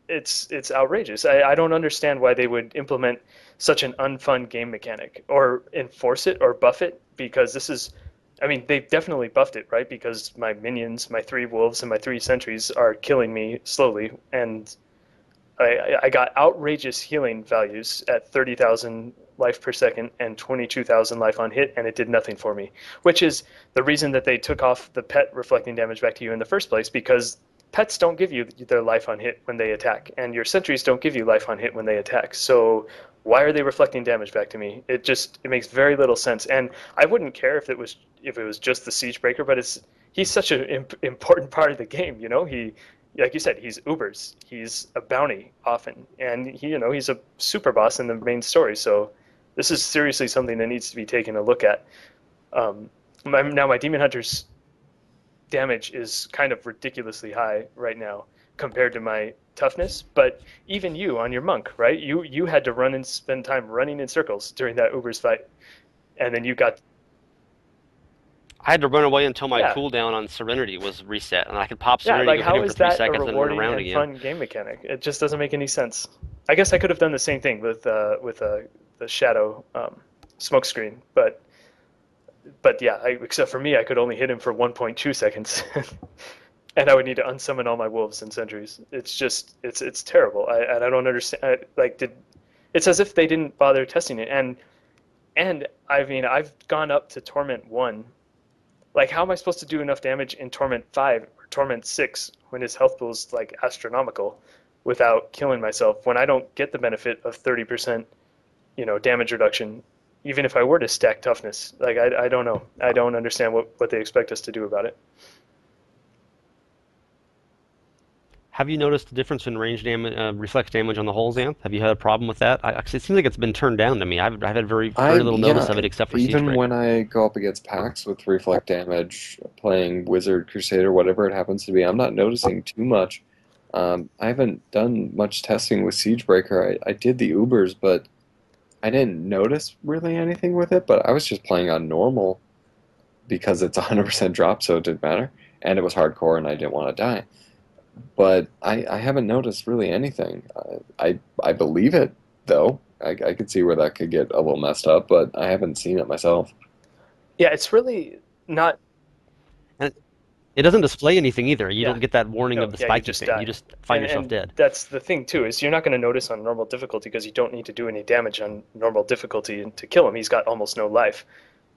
It's outrageous. I don't understand why they would implement such an unfun game mechanic or enforce it or buff it because this is, I mean, they've definitely buffed it, right? Because my minions, my 3 wolves and my 3 sentries are killing me slowly, and I got outrageous healing values at 30,000 life per second and 22,000 life on hit, and it did nothing for me. Which is the reason that they took off the pet reflecting damage back to you in the first place, because pets don't give you their life on hit when they attack, and your sentries don't give you life on hit when they attack. So why are they reflecting damage back to me? It makes very little sense, and I wouldn't care if it was just the Siegebreaker, but he's such an important part of the game. You know, he like you said, he's Ubers. He's a bounty often, and he's a super boss in the main story. So this is seriously something that needs to be taken a look at. Now my Demon Hunter's damage is kind of ridiculously high right now compared to my toughness. But even you on your monk, right? You had to run and spend time running in circles during that Ubers fight, and then you got I had to run away until my yeah. cooldown on Serenity was reset, and I could pop Yeah, Serenity, like go hit how him for is three that a seconds, then run rewarding around and again. fun game mechanic? It just doesn't make any sense. I guess I could have done the same thing with the shadow smoke screen, but yeah, except for me, I could only hit him for 1.2 seconds, and I would need to unsummon all my wolves and sentries. It's just it's terrible. I don't understand. It's as if they didn't bother testing it, and I mean I've gone up to Torment 1. Like, how am I supposed to do enough damage in Torment 5 or Torment 6 when his health pool is like astronomical without killing myself when I don't get the benefit of 30%, damage reduction, even if I were to stack toughness? Like, I don't know. I don't understand what they expect us to do about it. Have you noticed the difference in range damage, reflex damage on the whole Xanth? Have you had a problem with that? Actually, it seems like it's been turned down to me. I've had very little notice Yeah, of it except for even Siegebreaker. when I go up against packs with reflect damage, playing Wizard, Crusader, whatever it happens to be, I'm not noticing too much. I haven't done much testing with Siegebreaker. I did the Ubers, but I didn't notice really anything with it. But I was just playing on normal because it's 100% drop, so it didn't matter. And it was hardcore, and I didn't want to die. But I haven't noticed really anything. I believe it though. I could see where that could get a little messed up, but I haven't seen it myself. Yeah, it's really not. And it doesn't display anything either. You Yeah, don't get that warning of no, the yeah, you spiky just thing. You die. just find yourself And dead. that's the thing too, is you're not going to notice on normal difficulty because you don't need to do any damage on normal difficulty to kill him. He's got almost no life.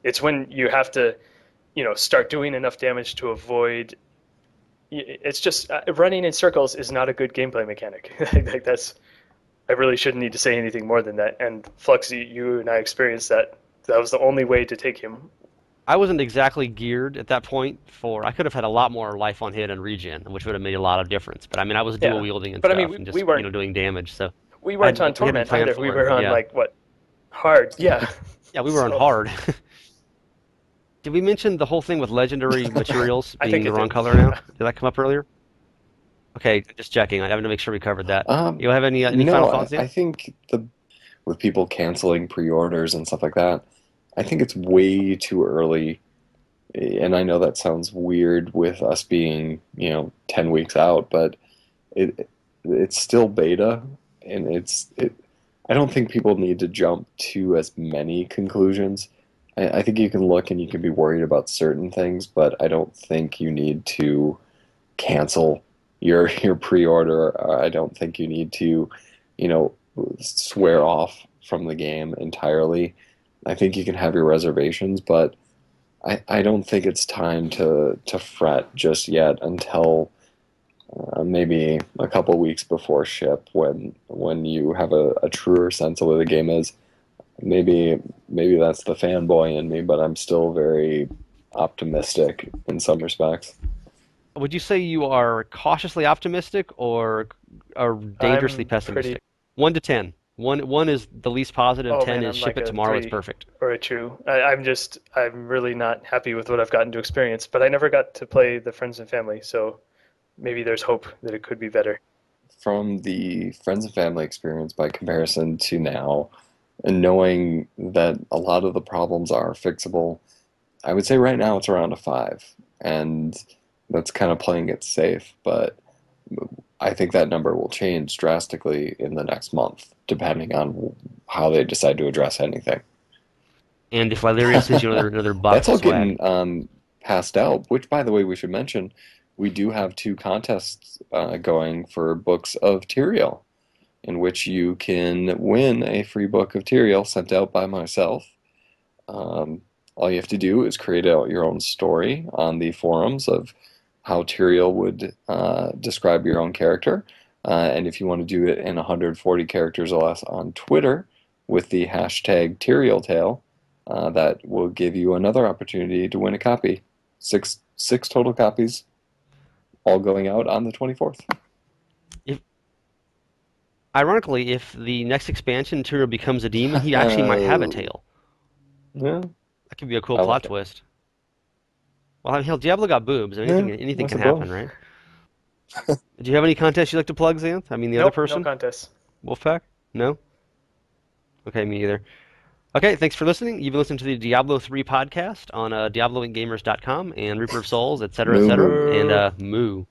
It's when you have to, start doing enough damage to avoid. It's just running in circles is not a good gameplay mechanic. Like that's I really shouldn't need to say anything more than that. And Flux, you and I experienced that. That was the only way to take him. I wasn't exactly geared at that point for. I could have had a lot more life on hit and regen, which would have made a lot of difference. But I mean, I was dual Yeah, wielding and but I mean, stuff, we, and we just weren't doing damage. So we I weren't on we hadn't Torment planned either. We for it. were But on yeah, like what hard. Yeah. yeah, we were on So hard. Did we mention the whole thing with legendary materials I think being the it wrong did. color now? Did that come up earlier? Okay, just checking. I have to make sure we covered that. Um, You have any final no, thoughts, I Ian? think with people canceling pre-orders and stuff like that, I think it's way too early. And I know that sounds weird with us being, 10 weeks out, but it's still beta, and I don't think people need to jump to as many conclusions. I think you can look and you can be worried about certain things, but I don't think you need to cancel your pre-order. I don't think you need to, you know, swear off from the game entirely. I think you can have your reservations, but I don't think it's time to fret just yet until maybe a couple weeks before ship when you have a truer sense of what the game is. Maybe that's the fanboy in me, but I'm still very optimistic in some respects. Would you say you are cautiously optimistic or are dangerously I'm pretty. pessimistic? 1 to 10. One is the least positive. Oh 10 man, is I'm ship like it a tomorrow. It's 3 perfect. or a 2. I'm really not happy with what I've gotten to experience. But I never got to play the Friends and Family, so maybe there's hope that it could be better. From the friends and family experience by comparison to now, and knowing that a lot of the problems are fixable, I would say right now it's around a 5. And that's kind of playing it safe, but I think that number will change drastically in the next month, depending on how they decide to address anything. And if Valeria sends you another That's box of all swag. getting passed out, which, by the way, we should mention we do have two contests going for books of Tyrael, in which you can win a free book of Tyrael sent out by myself. Um, all you have to do is create out your own story on the forums of how Tyrael would describe your own character. And if you want to do it in 140 characters or less on Twitter with the hashtag TyraelTale, that will give you another opportunity to win a copy. Six total copies, all going out on the 24th. If Ironically, if the next expansion Tyrael becomes a demon, he actually might have a tail. Yeah, That could be a cool I plot like it. twist. Well, hell, Diablo got boobs. Yeah, Anything I can suppose. happen, right? Do you have any contests you'd like to plug, Xanth? I mean, the other Nope, no person? contest. Wolfpaq? No? Okay, me either. Okay, thanks for listening. You've been listening to the Diablo 3 podcast on DiabloInkGamers.com and Reaper of Souls, etc., Moo moo. etc., and Moo. moo.